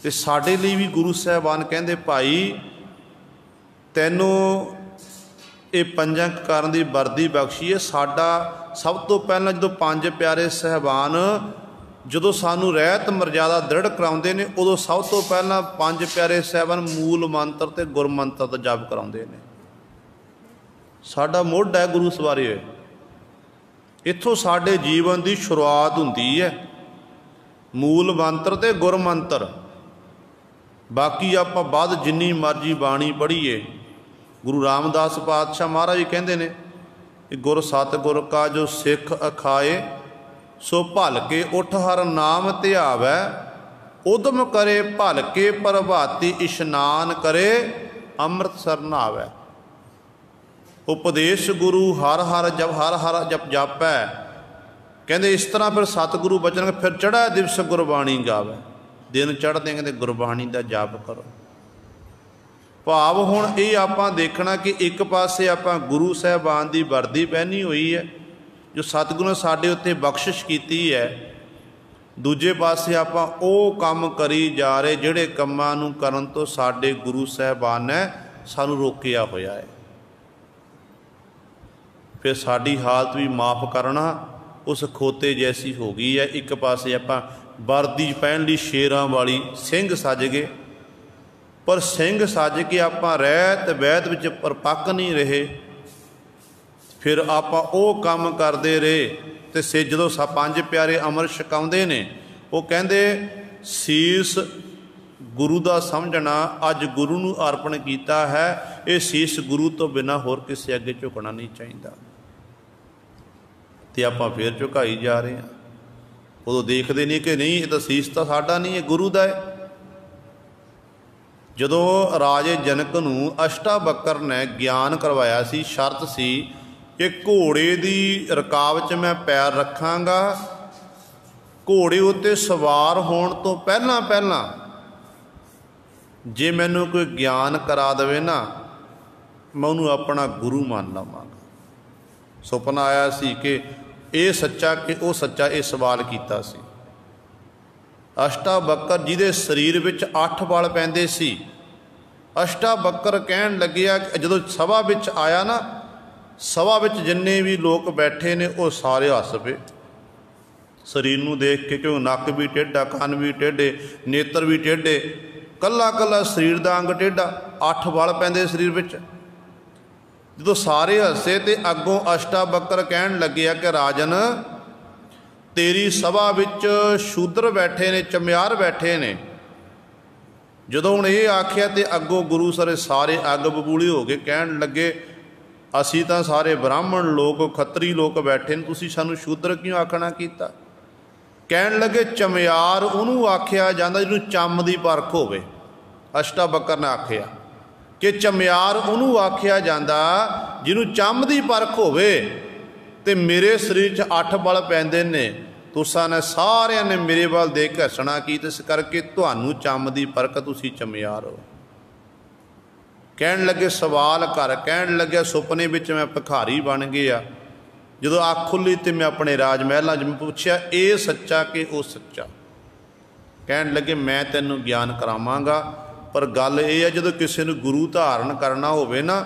तो साडे लिए भी गुरु साहबान कहते भाई तैनों ये पंजां ककारां दी वर्दी बख्शी है, साडा सब तो पहला जो पंज प्यारे साहबान जो सानू रहत मर्यादा दृढ़ कराउंदे ने, उदों सब तो पहला पंज प्यारे साहबान मूल मंत्र ते गुरमंत्र का जप कराउंदे ने। साडा मुढ़ है गुरु सवारे होए, इत्थों साडे जीवन की शुरुआत हुंदी है, मूल मंत्र ते गुरमंत्र। बाकी आपां बाद जिन्नी मर्जी बाणी पढ़ीए, गुरु रामदास पातशाह महाराज कहते ने गुर सतगुर का जो सिख अखाए, सो भल के उठ हर नाम ध्यावै, उदम करे भल के प्रभाती इशनान करे, अमृतसर नहावै। उपदेश गुरु हर हर जप, हर हर जप जापै, ਕਹਿੰਦੇ ਇਸ ਤਰ੍ਹਾਂ ਫਿਰ ਸਤਿਗੁਰੂ ਬਚਨ ਫਿਰ ਚੜ੍ਹਾ ਦਿਵਸ ਗੁਰਬਾਣੀ ਗਾਵੇ, ਦਿਨ ਚੜ੍ਹਦੇ ਕਹਿੰਦੇ ਗੁਰਬਾਣੀ ਦਾ ਜਾਪ ਕਰੋ। ਭਾਵ ਹੁਣ ਇਹ ਆਪਾਂ ਦੇਖਣਾ ਕਿ ਇੱਕ ਪਾਸੇ ਆਪਾਂ ਗੁਰੂ ਸਾਹਿਬਾਨ ਦੀ ਵਰਦੀ ਪਹਿਨੀ ਹੋਈ ਹੈ ਜੋ ਸਤਿਗੁਰੂ ਨੇ ਸਾਡੇ ਉੱਤੇ ਬਖਸ਼ਿਸ਼ ਕੀਤੀ ਹੈ, ਦੂਜੇ ਪਾਸੇ ਆਪਾਂ ਉਹ ਕੰਮ ਕਰੀ ਜਾ ਰਹੇ ਜਿਹੜੇ ਕੰਮਾਂ ਨੂੰ ਕਰਨ ਤੋਂ ਸਾਡੇ ਗੁਰੂ ਸਾਹਿਬਾਨ ਨੇ ਸਾਨੂੰ ਰੋਕਿਆ ਹੋਇਆ ਹੈ। ਫਿਰ ਸਾਡੀ ਹਾਲਤ ਵੀ ਮਾਫ ਕਰਨਾ ਉਸ ਖੋਤੇ ਜੈਸੀ ਹੋ ਗਈ ਹੈ। ਇੱਕ ਪਾਸੇ ਆਪਾਂ ਵਰਦੀ ਪਹਿਨ ਲਈ ਸ਼ੇਰਾਂ ਵਾਲੀ, ਸਿੰਘ ਸੱਜ ਗਏ, ਪਰ ਸਿੰਘ ਸੱਜ ਕੇ ਆਪਾਂ ਰਹਿਤ ਵੈਤ ਵਿੱਚ ਪਰਪੱਕ ਨਹੀਂ ਰਹੇ। ਫਿਰ ਆਪਾਂ ਉਹ ਕੰਮ ਕਰਦੇ ਰਹੇ ਤੇ ਜਦੋਂ ਪੰਜ ਪਿਆਰੇ ਅੰਮ੍ਰਿਤ ਛਕਾਉਂਦੇ ਨੇ, ਉਹ ਕਹਿੰਦੇ ਸੀਸ ਗੁਰੂ ਦਾ ਸਮਝਣਾ, ਅੱਜ ਗੁਰੂ ਨੂੰ ਅਰਪਣ ਕੀਤਾ ਹੈ, ਇਹ ਸੀਸ ਗੁਰੂ ਤੋਂ ਬਿਨਾਂ ਹੋਰ ਕਿਸੇ ਅੱਗੇ ਝੁਕਣਾ ਨਹੀਂ ਚਾਹੀਦਾ। ਤੇ ਆਪਾਂ ਫੇਰ ਝੁਕਾਈ ਜਾ ਰਹੇ ਹਾਂ। ਉਦੋਂ ਦੇਖਦੇ ਨਹੀਂ ਕਿ ਨਹੀਂ, ਇਹ ਤਾਂ ਸੀਸ ਤਾਂ ਸਾਡਾ ਨਹੀਂ, ਇਹ ਗੁਰੂ ਦਾ ਹੈ। ਜਦੋਂ ਰਾਜੇ ਜਨਕ ਨੂੰ ਅਸ਼ਟਾਵਕਰ ਨੇ ਗਿਆਨ ਕਰਵਾਇਆ ਸੀ, ਸ਼ਰਤ ਸੀ ਕਿ ਘੋੜੇ ਦੀ ਰਕਾਬ 'ਚ ਮੈਂ ਪੈਰ ਰੱਖਾਂਗਾ, ਘੋੜੇ ਉੱਤੇ ਸਵਾਰ ਹੋਣ ਤੋਂ ਪਹਿਲਾਂ ਪਹਿਲਾਂ ਜੇ ਮੈਨੂੰ ਕੋਈ ਗਿਆਨ ਕਰਾ ਦੇਵੇ ਨਾ, ਮੈਂ ਉਹਨੂੰ ਆਪਣਾ ਗੁਰੂ ਮੰਨ ਲਵਾਂਗਾ। ਸੁਪਨਾ ਆਇਆ ਸੀ ਕਿ ਇਹ ਸੱਚਾ ਕਿ ਉਹ ਸੱਚਾ, ਇਹ ਸਵਾਲ ਕੀਤਾ ਸੀ। ਅਸ਼ਟਾਵਕਰ ਜਿਹਦੇ ਸਰੀਰ ਵਿੱਚ 8 ਬਲ ਪੈਂਦੇ ਸੀ, ਅਸ਼ਟਾਵਕਰ ਕਹਿਣ ਲੱਗਿਆ, ਜਦੋਂ ਸਭਾ ਵਿੱਚ ਆਇਆ ਨਾ, ਸਭਾ ਵਿੱਚ ਜਿੰਨੇ ਵੀ ਲੋਕ ਬੈਠੇ ਨੇ ਉਹ ਸਾਰੇ ਹੱਸ ਪਏ ਸਰੀਰ ਨੂੰ ਦੇਖ ਕੇ, ਕਿਉਂ ਨੱਕ ਵੀ ਟੇਢਾ, ਕੰਨ ਵੀ ਟੇਢੇ, ਨੇਤਰ ਵੀ ਟੇਢੇ, ਕੱਲਾ ਕੱਲਾ ਸਰੀਰ ਦਾ ਅੰਗ ਟੇਢਾ, 8 ਬਲ ਪੈਂਦੇ ਸਰੀਰ ਵਿੱਚ। ਜਦੋਂ ਸਾਰੇ ਹੱਸੇ ਤੇ ਅੱਗੋਂ ਅਸ਼ਟਾਵਕਰ ਕਹਿਣ ਲੱਗਿਆ ਕਿ ਰਾਜਨ, ਤੇਰੀ ਸਭਾ ਵਿੱਚ ਸ਼ੂਦਰ ਬੈਠੇ ਨੇ, ਚਮਿਆਰ ਬੈਠੇ ਨੇ। ਜਦੋਂ ਹੁਣ ਇਹ ਆਖਿਆ ਤੇ ਅੱਗੋਂ ਗੁਰੂ ਸਾਰੇ ਅੱਗ ਬਬੂਲੇ ਹੋ ਗਏ, ਕਹਿਣ ਲੱਗੇ ਅਸੀਂ ਤਾਂ ਸਾਰੇ ਬ੍ਰਾਹਮਣ ਲੋਕ, ਖੱਤਰੀ ਲੋਕ ਬੈਠੇ ਨੇ, ਤੁਸੀਂ ਸਾਨੂੰ ਸ਼ੂਦਰ ਕਿਉਂ ਆਖਣਾ ਕੀਤਾ? ਕਹਿਣ ਲੱਗੇ ਚਮਿਆਰ ਉਹਨੂੰ ਆਖਿਆ ਜਾਂਦਾ ਜਿਹਨੂੰ ਚੰਮ ਦੀ ਪਰਖ ਹੋਵੇ। ਅਸ਼ਟਾਵਕਰ ਨੇ ਆਖਿਆ ਕਿ ਚਮਿਆਰ ਉਹਨੂੰ ਆਖਿਆ ਜਾਂਦਾ ਜਿਹਨੂੰ ਚੰਮ ਦੀ ਪਰਖ ਹੋਵੇ, ਤੇ ਮੇਰੇ ਸਰੀਰ 'ਚ 8 ਬਲ ਪੈਂਦੇ ਨੇ, ਤੁਸਾਂ ਨੇ ਸਾਰਿਆਂ ਨੇ ਮੇਰੇ ਵੱਲ ਦੇਖ ਕੇ ਹੱਸਣਾ ਕੀ, ਇਸ ਕਰਕੇ ਤੁਹਾਨੂੰ ਚੰਮ ਦੀ ਪਰਖ, ਤੁਸੀਂ ਚਮਿਆਰ ਹੋ। ਕਹਿਣ ਲੱਗੇ ਸਵਾਲ ਕਰ, ਕਹਿਣ ਲੱਗਿਆ ਸੁਪਨੇ ਵਿੱਚ ਮੈਂ ਭਿਖਾਰੀ ਬਣ ਗਿਆ, ਜਦੋਂ ਅੱਖ ਖੁੱਲ੍ਹੀ ਤੇ ਮੈਂ ਆਪਣੇ ਰਾਜ ਮਹਿਲਾਂ 'ਚ ਪੁੱਛਿਆ ਇਹ ਸੱਚਾ ਕਿ ਉਹ ਸੱਚਾ? ਕਹਿਣ ਲੱਗੇ ਮੈਂ ਤੈਨੂੰ ਗਿਆਨ ਕਰਾਵਾਂਗਾ, ਪਰ ਗੱਲ ਇਹ ਹੈ ਜਦੋਂ ਕਿਸੇ ਨੂੰ ਗੁਰੂ ਧਾਰਨ ਕਰਨਾ ਹੋਵੇ ਨਾ,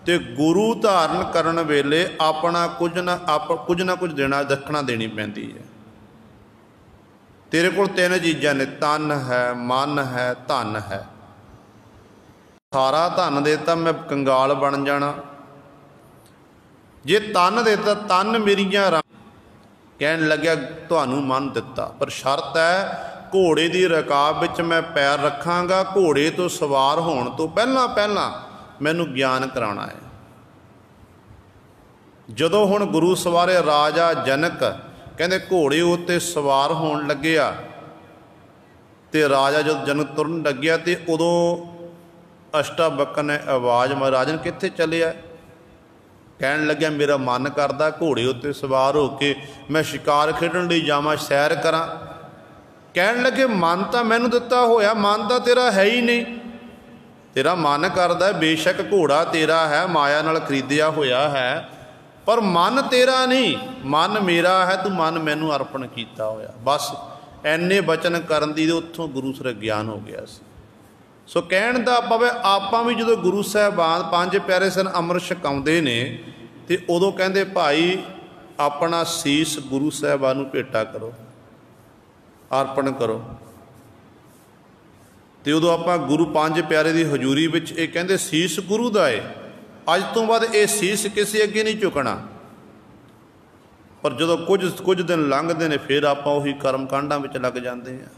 ਤੇ ਗੁਰੂ ਧਾਰਨ ਕਰਨ ਵੇਲੇ ਆਪਣਾ ਕੁਝ ਨਾ ਕੁਝ ਦੇਣਾ, ਦਖਣਾ ਦੇਣੀ ਪੈਂਦੀ ਹੈ। ਤੇਰੇ ਕੋਲ 3 ਚੀਜ਼ਾਂ ਨੇ, ਤਨ ਹੈ, ਮਨ ਹੈ, ਧਨ ਹੈ। ਸਾਰਾ ਧਨ ਦੇਤਾ ਮੈਂ ਕੰਗਾਲ ਬਣ ਜਾਣਾ, ਜੇ ਤਨ ਦੇਤਾ ਤਨ ਮੇਰੀਆਂ ਕਹਿਣ ਲੱਗਿਆ ਤੁਹਾਨੂੰ ਮਨ ਦਿੱਤਾ, ਪਰ ਸ਼ਰਤ ਹੈ ਘੋੜੇ ਦੀ ਰਕਾਬ ਵਿੱਚ ਮੈਂ ਪੈਰ ਰੱਖਾਂਗਾ, ਘੋੜੇ ਤੋਂ ਸਵਾਰ ਹੋਣ ਤੋਂ ਪਹਿਲਾਂ ਪਹਿਲਾਂ ਮੈਨੂੰ ਗਿਆਨ ਕਰਾਉਣਾ ਹੈ। ਜਦੋਂ ਹੁਣ ਗੁਰੂ ਸਵਾਰੇ ਰਾਜਾ ਜਨਕ ਕਹਿੰਦੇ ਘੋੜੇ ਉੱਤੇ ਸਵਾਰ ਹੋਣ ਲੱਗਿਆ, ਤੇ ਰਾਜਾ ਜਦੋਂ ਜਨਕ ਤੁਰਨ ਲੱਗਿਆ ਤੇ ਉਦੋਂ ਅਸ਼ਟਾਵਕਰ ਨੇ ਆਵਾਜ਼ ਮਾਰੀ, ਰਾਜਨ ਕਿੱਥੇ ਚੱਲਿਆ? ਕਹਿਣ ਲੱਗਿਆ ਮੇਰਾ ਮਨ ਕਰਦਾ ਘੋੜੇ ਉੱਤੇ ਸਵਾਰ ਹੋ ਕੇ ਮੈਂ ਸ਼ਿਕਾਰ ਖੇਡਣ ਲਈ ਜਾਵਾਂ, ਸੈਰ ਕਰਾਂ। ਕਹਿਣ ਲੱਗੇ ਮਨ ਤਾਂ ਮੈਨੂੰ ਦਿੱਤਾ ਹੋਇਆ, ਮਨ ਤਾਂ ਤੇਰਾ ਹੈ ਹੀ ਨਹੀਂ। ਤੇਰਾ ਮਨ ਕਰਦਾ, ਬੇਸ਼ੱਕ ਘੋੜਾ ਤੇਰਾ ਹੈ, ਮਾਇਆ ਨਾਲ ਖਰੀਦਿਆ ਹੋਇਆ ਹੈ, ਪਰ ਮਨ ਤੇਰਾ ਨਹੀਂ, ਮਨ ਮੇਰਾ ਹੈ, ਤੂੰ ਮਨ ਮੈਨੂੰ ਅਰਪਣ ਕੀਤਾ ਹੋਇਆ। ਬਸ ਐਨੇ ਬਚਨ ਕਰਨ ਦੀ ਉੱਥੋਂ ਗੁਰੂ ਸਰ ਗਿਆਨ ਹੋ ਗਿਆ ਸੀ। ਸੋ ਕਹਿਣ ਦਾ ਪਵੇ ਆਪਾਂ ਵੀ ਜਦੋਂ ਗੁਰੂ ਸਾਹਿਬਾਨ 5 ਪਿਆਰੇ ਸਨ ਅੰਮ੍ਰਿਤ ਛਕਾਉਂਦੇ ਨੇ, ਤੇ ਉਦੋਂ ਕਹਿੰਦੇ ਭਾਈ ਆਪਣਾ ਸੀਸ ਗੁਰੂ ਸਾਹਿਬਾਨ ਨੂੰ ਭੇਟਾ ਕਰੋ, ਅਰਪਣ ਕਰੋ। ਤੇ ਉਦੋਂ ਆਪਾਂ ਗੁਰੂ 5 ਪਿਆਰੇ ਦੀ ਹਜ਼ੂਰੀ ਵਿੱਚ ਇਹ ਕਹਿੰਦੇ ਸੀਸ ਗੁਰੂ ਦਾ ਏ, ਅੱਜ ਤੋਂ ਬਾਅਦ ਇਹ ਸੀਸ ਕਿਸੇ ਅੱਗੇ ਨਹੀਂ ਝੁਕਣਾ। ਪਰ ਜਦੋਂ ਕੁਝ ਦਿਨ ਲੰਘਦੇ ਨੇ, ਫਿਰ ਆਪਾਂ ਉਹੀ ਕਰਮ ਕਾਂਡਾਂ ਵਿੱਚ ਲੱਗ ਜਾਂਦੇ ਆ।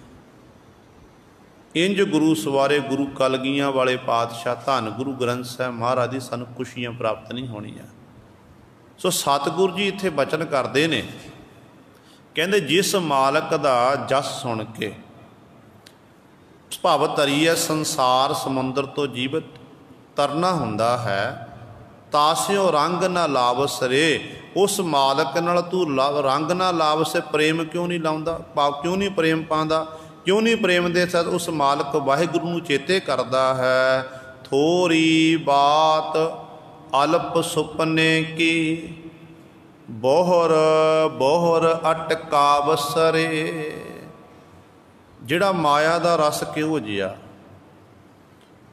ਇੰਜ ਗੁਰੂ ਸਵਾਰੇ ਗੁਰੂ ਕਲਗੀਆਂ ਵਾਲੇ ਪਾਤਸ਼ਾਹ ਧੰਨ ਗੁਰੂ ਗ੍ਰੰਥ ਸਾਹਿਬ ਮਹਾਰਾਜ ਦੀ ਸਾਨੂੰ ਖੁਸ਼ੀਆਂ ਪ੍ਰਾਪਤ ਨਹੀਂ ਹੋਣੀਆਂ। ਸੋ ਸਤਿਗੁਰੂ ਜੀ ਇੱਥੇ ਬਚਨ ਕਰਦੇ ਨੇ, ਕਹਿੰਦੇ ਜਿਸ ਮਾਲਕ ਦਾ ਜਸ ਸੁਣ ਕੇ ਭਵ ਤਰੀਐ ਸੰਸਾਰ ਸਮੁੰਦਰ ਤੋਂ ਜੀਵਤ ਤਰਨਾ ਹੁੰਦਾ ਹੈ, ਤਾਸਿਓ ਰੰਗ ਨਾ ਲਾਵਸ ਰੇ। ਉਸ ਮਾਲਕ ਨਾਲ ਤੂੰ ਰੰਗ ਨਾ ਲਾਵਸ, ਪ੍ਰੇਮ ਕਿਉਂ ਨਹੀਂ ਲਾਉਂਦਾ, ਭਾਵ ਕਿਉਂ ਨਹੀਂ ਪ੍ਰੇਮ ਪਾਉਂਦਾ, ਕਿਉਂ ਨਹੀਂ ਪ੍ਰੇਮ ਦੇ ਸਾਥ ਉਸ ਮਾਲਕ ਵਾਹਿਗੁਰੂ ਨੂੰ ਚੇਤੇ ਕਰਦਾ ਹੈ। ਥੋਰੀ ਬਾਤ ਅਲਪ ਸੁਪਨੇ ਕੀ, ਬੋਹਰ ਬੋਹਰ ਅਟਕਾਵਸਰੇ। ਜਿਹੜਾ ਮਾਇਆ ਦਾ ਰਸ ਕਿਹੋ ਜਿਹਾ।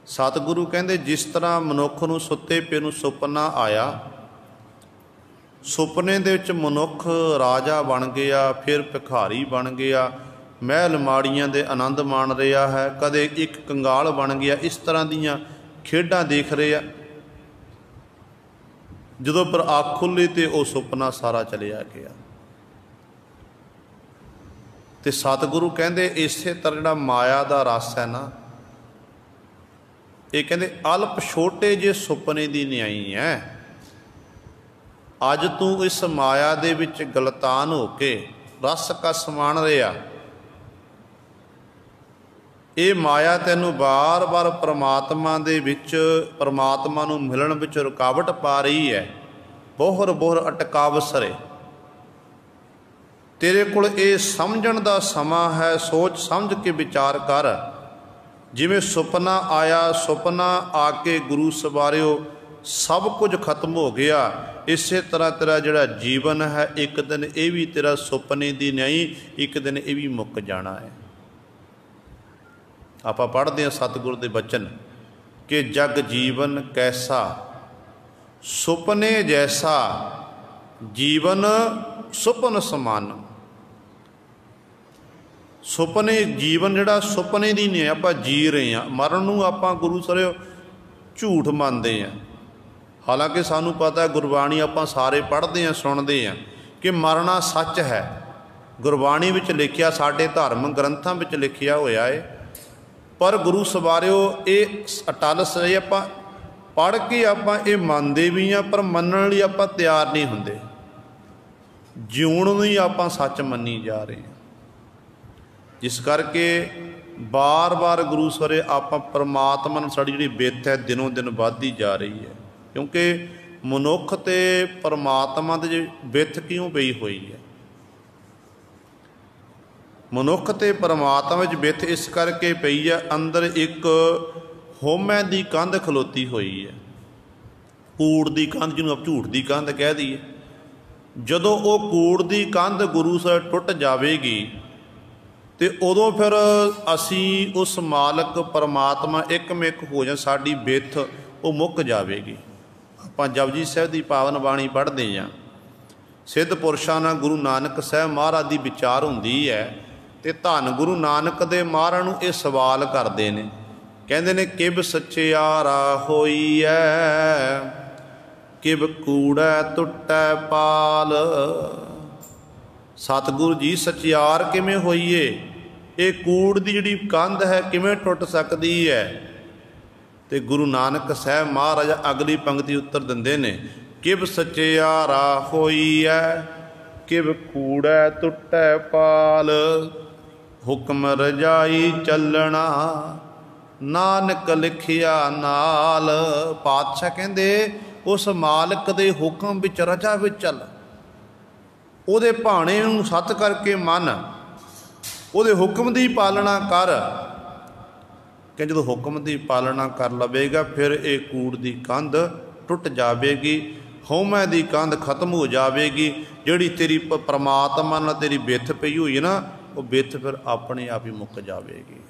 ਸਤਿਗੁਰੂ ਕਹਿੰਦੇ ਜਿਸ ਤਰ੍ਹਾਂ ਮਨੁੱਖ ਨੂੰ ਸੁੱਤੇ ਪਏ ਨੂੰ ਸੁਪਨਾ ਆਇਆ, ਸੁਪਨੇ ਦੇ ਵਿੱਚ ਮਨੁੱਖ ਰਾਜਾ ਬਣ ਗਿਆ, ਫਿਰ ਭਿਖਾਰੀ ਬਣ ਗਿਆ, ਮਹਿਲ ਮਾੜੀਆਂ ਦੇ ਆਨੰਦ ਮਾਣ ਰਿਹਾ ਹੈ, ਕਦੇ ਇੱਕ ਕੰਗਾਲ ਬਣ ਗਿਆ, ਇਸ ਤਰ੍ਹਾਂ ਦੀਆਂ ਖੇਡਾਂ ਦੇਖ ਰਿਹਾ। ਜਦੋਂ ਪਰ ਅੱਖ ਖੁੱਲ੍ਹੀ ਤੇ ਉਹ ਸੁਪਨਾ ਸਾਰਾ ਚਲਿਆ ਗਿਆ। ਤੇ ਸਤਿਗੁਰੂ ਕਹਿੰਦੇ ਇਸੇ ਤਰ੍ਹਾਂ ਜਿਹੜਾ ਮਾਇਆ ਦਾ ਰਸ ਹੈ ਨਾ, ਇਹ ਕਹਿੰਦੇ ਅਲਪ ਛੋਟੇ ਜਿਹੇ ਸੁਪਨੇ ਦੀ ਨਿਆਈ ਹੈ। ਅੱਜ ਤੂੰ ਇਸ ਮਾਇਆ ਦੇ ਵਿੱਚ ਗਲਤਾਨ ਹੋ ਕੇ ਰਸ ਕਸ ਮਾਣ ਰਿਹਾ। ਇਹ ਮਾਇਆ ਤੈਨੂੰ ਬਾਰ-ਬਾਰ ਪ੍ਰਮਾਤਮਾ ਦੇ ਵਿੱਚ, ਪ੍ਰਮਾਤਮਾ ਨੂੰ ਮਿਲਣ ਵਿੱਚ ਰੁਕਾਵਟ ਪਾ ਰਹੀ ਹੈ। ਬੋਹਰ ਬੋਹਰ ਅਟਕਾਵਸਰੇ। ਤੇਰੇ ਕੋਲ ਇਹ ਸਮਝਣ ਦਾ ਸਮਾਂ ਹੈ, ਸੋਚ ਸਮਝ ਕੇ ਵਿਚਾਰ ਕਰ। ਜਿਵੇਂ ਸੁਪਨਾ ਆਇਆ, ਸੁਪਨਾ ਆ ਕੇ ਗੁਰੂ ਸਵਾਰਿਓ ਸਭ ਕੁਝ ਖਤਮ ਹੋ ਗਿਆ, ਇਸੇ ਤਰ੍ਹਾਂ ਤੇਰਾ ਜਿਹੜਾ ਜੀਵਨ ਹੈ, ਇੱਕ ਦਿਨ ਇਹ ਵੀ ਤੇਰਾ ਸੁਪਨੇ ਦੀ ਨਹੀਂ, ਇੱਕ ਦਿਨ ਇਹ ਵੀ ਮੁੱਕ ਜਾਣਾ ਹੈ। ਆਪਾਂ ਪੜ੍ਹਦੇ ਹਾਂ ਸਤਿਗੁਰ ਦੇ ਬਚਨ ਕਿ ਜਗ ਜੀਵਨ ਕੈਸਾ, ਸੁਪਨੇ ਜੈਸਾ, ਜੀਵਨ ਸੁਪਨ ਸਮਾਨ। ਸੁਪਨੇ, ਜੀਵਨ ਜਿਹੜਾ ਸੁਪਨੇ ਦੀ ਨਹੀਂ, ਆਪਾਂ ਜੀ ਰਹੇ ਹਾਂ। ਮਰਨ ਨੂੰ ਆਪਾਂ ਗੁਰੂ ਸਰਿਓ ਝੂਠ ਮੰਨਦੇ ਹਾਂ। ਹਾਲਾਂਕਿ ਸਾਨੂੰ ਪਤਾ ਗੁਰਬਾਣੀ ਆਪਾਂ ਸਾਰੇ ਪੜ੍ਹਦੇ ਹਾਂ, ਸੁਣਦੇ ਹਾਂ ਕਿ ਮਰਨਾ ਸੱਚ ਹੈ। ਗੁਰਬਾਣੀ ਵਿੱਚ ਲਿਖਿਆ, ਸਾਡੇ ਧਰਮ ਗ੍ਰੰਥਾਂ ਵਿੱਚ ਲਿਖਿਆ ਹੋਇਆ ਹੈ। ਪਰ ਗੁਰੂ ਸਵਾਰਿਓ ਇਹ ਅਟਲ ਸਹੀ, ਆਪਾਂ ਪੜ੍ਹ ਕੇ ਆਪਾਂ ਇਹ ਮੰਨਦੇ ਵੀ ਹਾਂ, ਪਰ ਮੰਨਣ ਲਈ ਆਪਾਂ ਤਿਆਰ ਨਹੀਂ ਹੁੰਦੇ। ਜਿਉਣ ਨੂੰ ਹੀ ਆਪਾਂ ਸੱਚ ਮੰਨੀ ਜਾ ਰਹੇ ਹਾਂ। ਜਿਸ ਕਰਕੇ ਬਾਰ-ਬਾਰ ਗੁਰੂ ਸਵਾਰੇ ਆਪਾਂ ਪਰਮਾਤਮਾ ਨੂੰ, ਸਾਡੀ ਜਿਹੜੀ ਬਿੱਥ ਹੈ ਦਿਨੋਂ ਦਿਨ ਵੱਧਦੀ ਜਾ ਰਹੀ ਹੈ। ਕਿਉਂਕਿ ਮਨੁੱਖ ਤੇ ਪਰਮਾਤਮਾ ਦੀ ਬਿੱਥ ਕਿਉਂ ਪਈ ਹੋਈ ਹੈ। ਮਨੁੱਖ ਤੇ ਪਰਮਾਤਮਾ ਵਿੱਚ ਬਿੱਥ ਇਸ ਕਰਕੇ ਪਈ ਹੈ, ਅੰਦਰ ਇੱਕ ਹਉਮੈ ਦੀ ਕੰਧ ਖਲੋਤੀ ਹੋਈ ਹੈ। ਕੂੜ ਦੀ ਕੰਧ, ਜਿਹਨੂੰ ਆਪਾਂ ਝੂਠ ਦੀ ਕੰਧ ਕਹਿ ਦਈਏ। ਜਦੋਂ ਉਹ ਕੂੜ ਦੀ ਕੰਧ ਗੁਰੂ ਸਾਹਿਬ ਟੁੱਟ ਜਾਵੇਗੀ ਤੇ ਉਦੋਂ ਫਿਰ ਅਸੀਂ ਉਸ ਮਾਲਕ ਪਰਮਾਤਮਾ ਇੱਕਮਿਕ ਹੋ ਜਾ, ਸਾਡੀ ਬਿੱਥ ਉਹ ਮੁੱਕ ਜਾਵੇਗੀ। ਆਪਾਂ ਜਪਜੀ ਸਾਹਿਬ ਦੀ ਪਾਵਨ ਬਾਣੀ ਪੜ੍ਹਦੇ ਹਾਂ। ਸਿੱਧ ਪੁਰਸ਼ਾਂ ਨਾਲ ਗੁਰੂ ਨਾਨਕ ਸਾਹਿਬ ਮਹਾਰਾਜ ਦੀ ਵਿਚਾਰ ਹੁੰਦੀ ਹੈ ਤੇ ਧੰਨ ਗੁਰੂ ਨਾਨਕ ਦੇ ਮਹਾਰਾਜ ਨੂੰ ਇਹ ਸਵਾਲ ਕਰਦੇ ਨੇ। ਕਹਿੰਦੇ ਨੇ ਕਿਵ ਸੱਚਿਆਰਾ ਹੋਈ ਐ, ਕਿਵ ਕੂੜੈ ਟੁੱਟੈ ਪਾਲ। ਸਤਿਗੁਰੂ ਜੀ ਸੱਚਿਆਰ ਕਿਵੇਂ ਹੋਈਏ, ਇਹ ਕੂੜ ਦੀ ਜਿਹੜੀ ਕੰਧ ਹੈ ਕਿਵੇਂ ਟੁੱਟ ਸਕਦੀ ਹੈ। ਤੇ ਗੁਰੂ ਨਾਨਕ ਸਾਹਿਬ ਮਹਾਰਾਜ ਅਗਲੀ ਪੰਕਤੀ ਉੱਤਰ ਦਿੰਦੇ ਨੇ, ਕਿਵ ਸੱਚਿਆਰਾ ਹੋਈ ਐ, ਕਿਵ ਕੂੜੈ ਟੁੱਟੈ ਪਾਲ। ਹੁਕਮ ਰਜਾਈ ਚੱਲਣਾ, ਨਾਨਕ ਲਿਖਿਆ ਨਾਲ। ਪਾਤਸ਼ਾਹ ਕਹਿੰਦੇ ਉਸ ਮਾਲਕ ਦੇ ਹੁਕਮ ਵਿੱਚ, ਰਜਾ ਵਿੱਚ ਚੱਲ, ਉਹਦੇ ਭਾਣੇ ਨੂੰ ਸੱਤ ਕਰਕੇ ਮੰਨ, ਉਹਦੇ ਹੁਕਮ ਦੀ ਪਾਲਣਾ ਕਰ। ਕਿ ਜਦੋਂ ਹੁਕਮ ਦੀ ਪਾਲਣਾ ਕਰ ਲਵੇਗਾ ਫਿਰ ਇਹ ਕੂੜ ਦੀ ਕੰਧ ਟੁੱਟ ਜਾਵੇਗੀ, ਹਉਮੈ ਦੀ ਕੰਧ ਖਤਮ ਹੋ ਜਾਵੇਗੀ। ਜਿਹੜੀ ਤੇਰੀ ਪਰਮਾਤਮਾ ਨਾਲ ਤੇਰੀ ਬਿੱਥ ਪਈ ਹੋਈ ਹੈ ਨਾ, ਉਹ ਬਿੱਥ ਫਿਰ ਆਪਣੇ ਆਪ ਹੀ ਮੁੱਕ ਜਾਵੇਗੀ।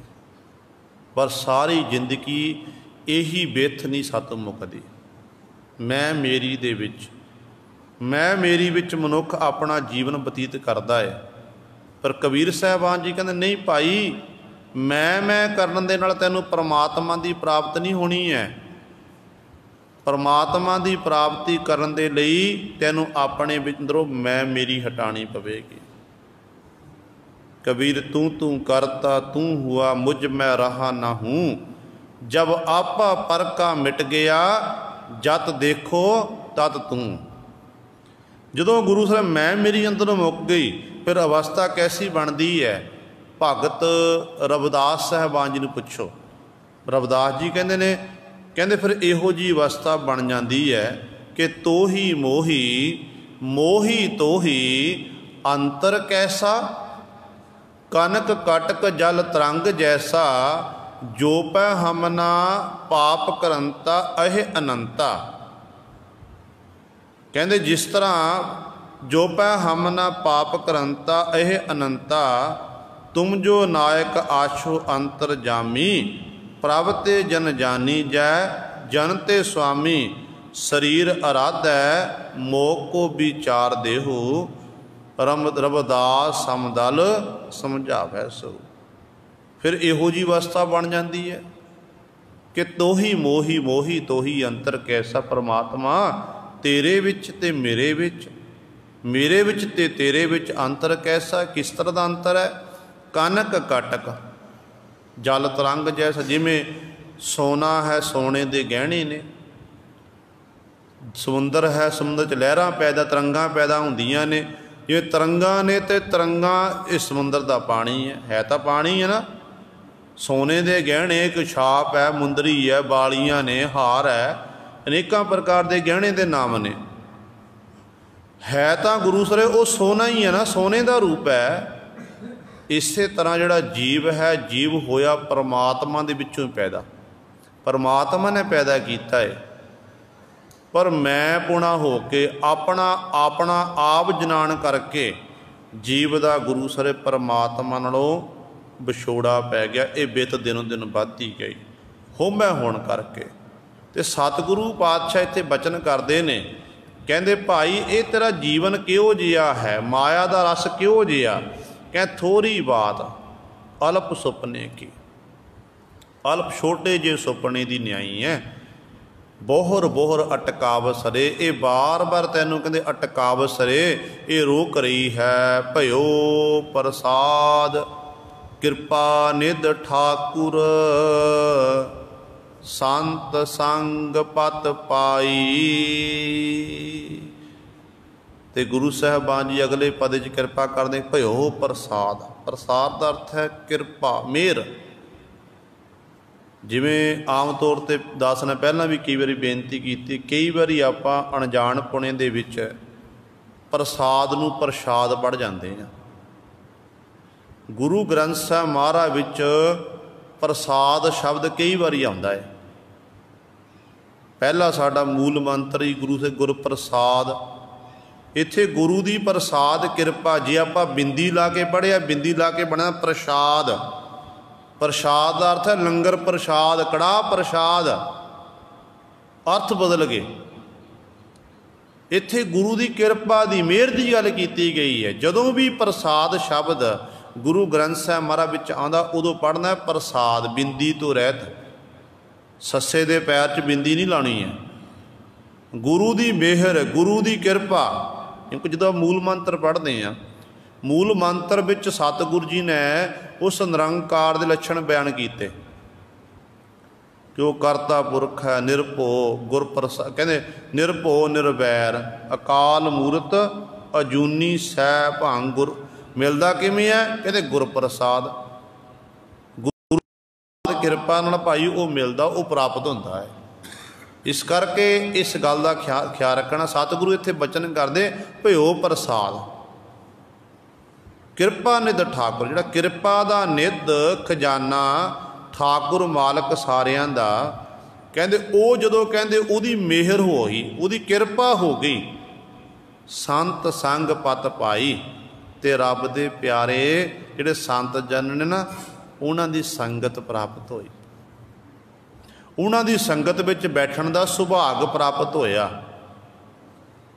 ਪਰ ਸਾਰੀ ਜ਼ਿੰਦਗੀ ਇਹੀ ਬਿੱਥ ਨਹੀਂ ਸਾਤੋਂ ਮੁੱਕਦੀ। ਮੈਂ ਮੇਰੀ ਦੇ ਵਿੱਚ, ਮੈਂ ਮੇਰੀ ਵਿੱਚ ਮਨੁੱਖ ਆਪਣਾ ਜੀਵਨ ਬਤੀਤ ਕਰਦਾ ਹੈ। ਪਰ ਕਬੀਰ ਸਾਹਿਬਾਨ ਜੀ ਕਹਿੰਦੇ ਨਹੀਂ ਭਾਈ, ਮੈਂ ਕਰਨ ਦੇ ਨਾਲ ਤੈਨੂੰ ਪਰਮਾਤਮਾ ਦੀ ਪ੍ਰਾਪਤ ਨਹੀਂ ਹੋਣੀ ਹੈ। ਪਰਮਾਤਮਾ ਦੀ ਪ੍ਰਾਪਤੀ ਕਰਨ ਦੇ ਲਈ ਤੈਨੂੰ ਆਪਣੇ ਅੰਦਰੋਂ ਮੈਂ ਮੇਰੀ ਹਟਾਣੀ ਪਵੇਗੀ। कबीर तू तू करता तू हुआ मुझ मैं रहा ना हूँ, जब आपा पर का मिट गया जत देखो तत तू। ਜਦੋਂ ਗੁਰੂ ਸਾਹਿਬ ਮੈਂ ਮੇਰੀ ਅੰਦਰੋਂ ਮੁੱਕ ਗਈ ਫਿਰ ਅਵਸਥਾ ਕੈਸੀ ਬਣਦੀ ਹੈ। ਭਗਤ ਰਵਿਦਾਸ ਸਾਹਿਬਾਨ ਜੀ ਨੂੰ ਪੁੱਛੋ। ਰਵਿਦਾਸ ਜੀ ਕਹਿੰਦੇ ਨੇ, ਕਹਿੰਦੇ ਫਿਰ ਇਹੋ ਜਿਹੀ ਅਵਸਥਾ ਬਣ ਜਾਂਦੀ ਹੈ कि तोही मोही मोही तोही अंतर कैसा, कनक कटक जल तरंग जैसा, जो पै हमना पाप करंता अह अनंता। कहते जिस तरह जो पै हमना पाप करंता अह अनंता, तुम जो नायक आशो अंतर जामी, प्रभ ते जन जानी जय जन ते स्वामी, शरीर आराधै मोह को विचार देहु, रविदास समदल समझावै सो। फिर इहो जी अवस्था बन जाती है कि तोही मोही मोही तोही अंतर कैसा, परमात्मा तेरे विच ते मेरे विच, मेरे विच ते तेरे विच अंतर कैसा। किस तरह का अंतर है? कनक कटक जल तरंग जैसा, जिमें सोना है सोने के गहने ने, समुंदर है समुद्र च लहरां पैदा तरंगां पैदा होंदियां ने, ये तरंगां ने ते तरंगां इस समुंदर का पानी है तो पानी है ना। सोने के गहने एक छाप है, मुंदरी है, बालियां ने, हार है, अनेकों प्रकार के गहने के नाम ने। है तो गुरु सरे वो सोना ही है ना, सोने का रूप है। इस तरह जोड़ा जीव है, जीव होया परमात्मा के विचों पैदा, परमात्मा ने पैदा किया है। पर मैं पुणा हो के अपना अपना आप जनान करके जीव का गुरु सरे परमात्मा नालों विछोड़ा पै गया। ये बित दिनों दिन बढ़ती गई होमै होण करके। तो सतगुरु पातशाह इत्थे बचन करते हैं, कहते भाई ये तेरा जीवन किहो जिहा है, माया का रस किहो जिहा। कह थोड़ी बात अल्प सुपने की, अल्प छोटे जे सुपने की न्याई है। बोहर बोहर अटकाव सरे, ये बार बार तैनू कहते अटकाव सरे ये रोक रही है। भयो प्रसाद कृपा निध ठाकुर, संत संग पत पाई। तो गुरु साहबान जी अगले पद च कृपा करते, भयो प्रसाद। प्रसाद का अर्थ है कृपा, मेहर। जिमें आम तौर पर दास ने पहला भी कई बार बेनती की, कई बार आप अणजाण पुणे दे विच प्रसाद नूं प्रसाद पढ़ जाते हैं। गुरु ग्रंथ साहब महाराज विच प्रसाद शब्द कई बार आता है। पहला साडा मूल मंत्र ही गुरु से गुर प्रसाद। इत्थे गुरु की प्रसाद कृपा, जे आप बिंदी ला के पढ़िया, बिंदी ला के बनया प्रसाद। प्रसाद का अर्थ है लंगर प्रसाद, कड़ाह प्रसाद, अर्थ बदल गए। इत्थे गुरु की कृपा की मेहर की गल की गई है। जदों भी प्रसाद शब्द गुरु ग्रंथ साहब महाराज विच आंदा, उदों पढ़ना प्रसाद, बिंदी तो रहत। सस्से दे पैर च बिंदी नहीं लानी है। गुरु की मेहर, गुरु की कृपा। क्योंकि जो मूल मंत्र पढ़ते हैं, मूल मंत्र विच सतगुरु जी ने उस निरंकार के लक्षण बयान किए कि वो करता पुरख है, निरभो गुर प्रसाद। कहते निरभो निरवैर, अकाल मूरत अजूनी सै भांग गुर। मिलता किमें है? कहते गुर प्रसाद। गुरु कृपा नाल भाई वो मिलता, वो प्राप्त होता है। इस करके इस गल का ख्याल रखना। सतगुरु इत्थे बचन करते, भयो प्रसाद कृपा निध ठाकुर। जिहड़ा कृपा का निध खजाना ठाकुर मालक सारियां दा, कहते वो जदों कहते उहदी मेहर होई, उहदी कृपा हो गई, संत संग पत पाई। ते रब दे प्यारे जिहड़े संत जन ने ना, उन्हां दी संगत प्राप्त होई, उन्हां दी संगत विच बैठण दा सुभाग प्राप्त होया।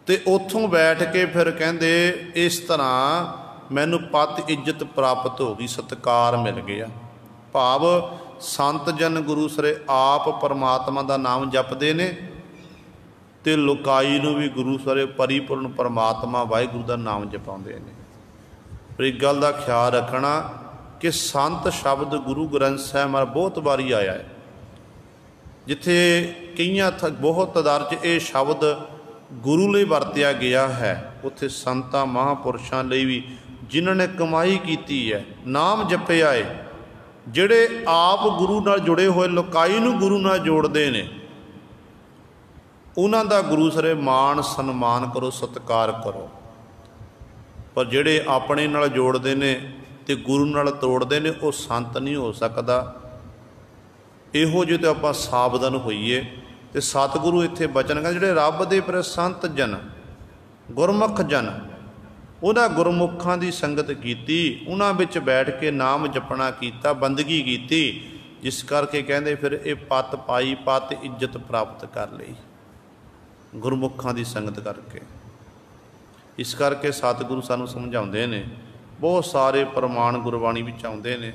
ते उत्थों बैठ के फिर कहते इस तरह मैनू पत इज्जत प्राप्त हो गई, सत्कार मिल गया। भाव संत जन गुरु सरे आप परमात्मा का नाम जपते ने, ते लुकाई नूं भी गुरु सरे परिपूर्ण परमात्मा वाहिगुरू का नाम जपाते हैं। पर एक गल का ख्याल रखना कि संत शब्द गुरु ग्रंथ साहब महाराज बहुत बारी आया है, जिथे कई बहुत तादाद च ये शब्द गुरु लिए वरत्या गया है, उत्थे संतां महापुरुषों लिए भी जिन्होंने कमाई की है, नाम जपया है, जिहड़े आप गुरु नाल जुड़े हुए लुकाई नूं गुरु नाल जोड़ते हैं। उन्हां दा गुरु सरे मान सन्मान करो, सत्कार करो। पर जिहड़े अपने नाल जोड़दे ने ते गुरु नाल तोड़दे ने, वो संत नहीं हो सकदा। इहो ਜਿਹੇ तो आपां सावधान होईए। ते सतगुरु इत्थे बचन कहंदे जिहड़े रब दे पर संत जन, गुरमुख जन, उन्हां गुरमुखां दी संगत कीती, उन्हां विच बैठ के नाम जपना कीता, बंदगी कीती, जिस करके कहंदे फिर ये पत पाई, पत इज्जत प्राप्त कर लई गुरमुखां दी संगत करके। इस करके सतगुरु सानू समझाउंदे ने, बहुत सारे प्रमाण गुरबाणी विच आउंदे ने।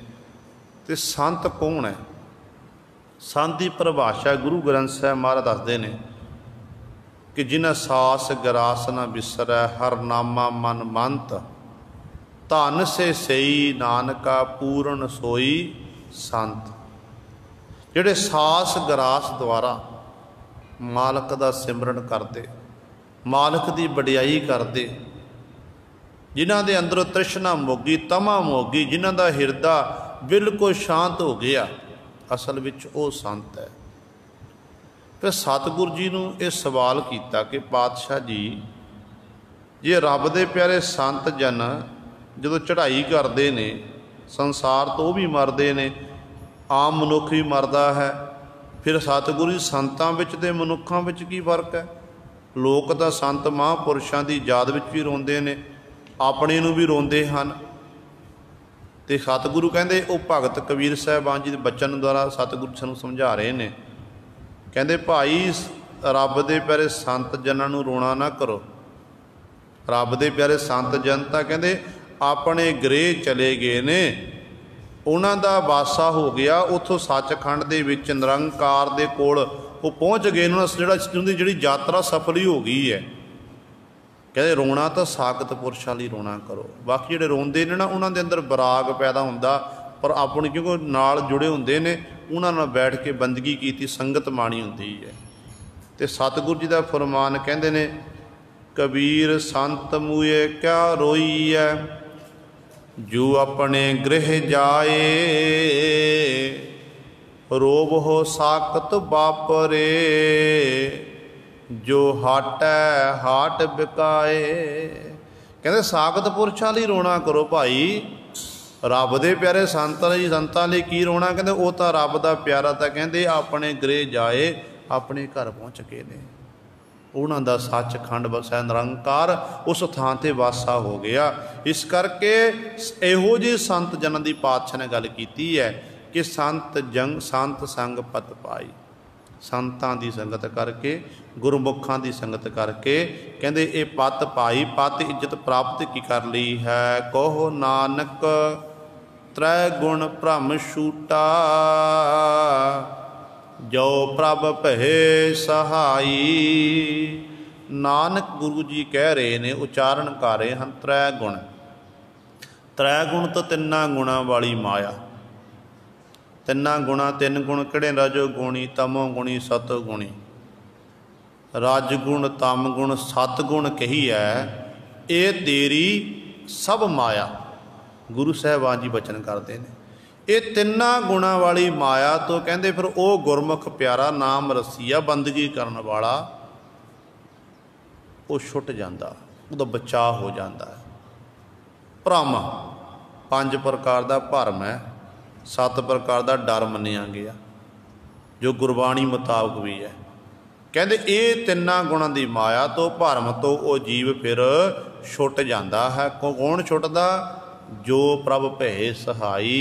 ते संत कौन है? संत की परिभाषा गुरु ग्रंथ साहिब महाराज दसदे ने कि जिन्हें सास गरास न बिसरै, हर नामा मन मंत, धन से सही नानका पूर्ण सोई संत। जिहड़े सास गरास द्वारा मालक दा सिमरन करते, मालक की वडियाई करते, जिन्हां दे अंदरों तृष्णा मोगी, तमा मोगी, जिन्हां दा हिरदा बिल्कुल शांत हो गया, असल विच वो संत है। फिर सतगुरु जी नूं ये सवाल किया कि पातशाह जी, जे रब दे प्यारे संत जन जदों चढ़ाई करते ने, संसार तो भी मरते ने, आम मनुख भी मरदा है, फिर सतगुरु जी संतां विच ते मनुखां विच की फर्क है? लोक तां संत महापुरुषां दी याद विच भी रोंदे ने, अपने नूं भी रोंदे हन। तो सतगुरु कहते वो भगत कबीर साहिबान जी के बचन द्वारा सतगुरु सानू समझा रहे हैं। कहते भाई रब दे प्यारे संत जनां नूं रोना ना करो। रब दे प्यारे संत जन तां कहते अपने गृह चले गए ने, उन्हां दा वासा हो गया, उत्थों सचखंड दे विच निरंकार दे कोल वो पहुँच गए, उन्होंने जिहड़ी यात्रा सफल ही हो गई है। कहते रोना तो साकत पुरुषां लई रोना करो। बाकी जिहड़े रोंदे ने ना, उन्हां दे अंदर बराग पैदा हुंदा, पर अपने क्योंकि नाल जुड़े हुंदे ने, उन्हां नाल बैठ के बंदगी कीती, संगत माणी हुंदी है। ते सतगुरु जी दा फरमान कहंदे ने, कबीर संत मूए क्या रोई है, जो अपने गृह जाए, रोब हो साकत बापरे, जो हाटै हाट बिकाए। कहते साकत पुरुषां लई रोना करो भाई, रब दे प्यारे संतां लई की रोना? कहते वो तो रब दा प्यारा तां कहते अपने गृह जाए, अपने घर पहुँच गए ने, उन्हां दा सचखंड वसै निरंकार, उस थां ते वासा हो गया। इस करके इहो जिहे संत जनां दी पातशाह ने गल कीती है कि संत संग पत पाई। संतां दी संगत करके, गुरमुखां दी संगत करके कहंदे ये पत पाई, पत इज्जत प्राप्त की कर ली है। कहो नानक त्रै गुण भ्रम छूटा, जो प्रभ भये सहाई। नानक गुरु जी कह रहे ने, उचारण कर रहे हैं त्रै गुण। त्रै गुण तो तिन्ना गुणा वाली माया। तिन्ना गुणा, तीन गुण किहड़े? रजो गुणी, तमो गुणी, सतो गुणी। रजगुण, तम गुण, सतगुण कही है, ये तेरी सब माया। गुरु साहिबान जी बचन करते हैं, ये तिन्ना गुणा वाली माया तो कहते फिर वो गुरमुख प्यारा नाम रसीया बंदगी करने वाला वो छुट जाता, उसका बचाव हो जाता है। भ्रम 5 प्रकार का भरम है, 7 प्रकार का डर मनिया गया, जो गुरबाणी मुताबक भी है। कहते ये तिन्ना गुणों की माया तो, भरम तो वो जीव फिर छुट जाता है। कौन छुटदा? जो प्रभ भये सहाई,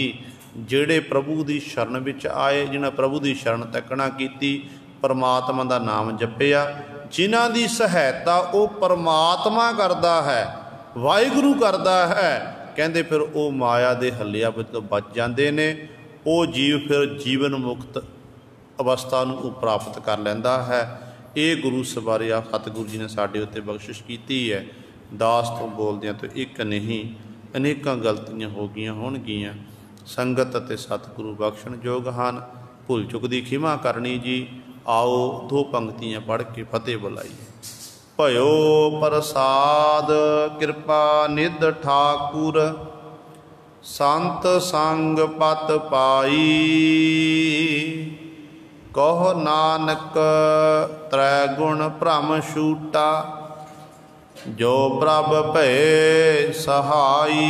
जिहड़े प्रभु की शरण विच आए, जिन्हें प्रभु की शरण तकना की, परमात्मा का नाम जपिया, जिन्हां की सहायता वो परमात्मा करता है, वाहिगुरु करता है। कहते फिर वो माया के हलिया तो बच जाते हैं, वो जीव फिर जीवन मुक्त अवस्था को प्राप्त कर लेंदा है। ये गुरु सवारे आ सतगुरु जी ने साढ़े उत्ते बख्शिश की है। दास तो बोलदियां तो एक नहीं, अनेक गलतियां हो गई होणगियां। संगत अते सतगुरु बख्शण योग ਹਨ। भुल चुक दी खिमा करनी जी। आओ 2 पंक्तियां पढ़ के फतेह बुलाइए। भयो प्रसाद कृपा निध ठाकुर, संत संग पत पाई, ਕਹੋ ਨਾਨਕ ਤ੍ਰੈ ਗੁਣ ਭ੍ਰਮ ਛੂਟਾ, ਜੋ ਪ੍ਰਭ ਭਏ ਸਹਾਈ।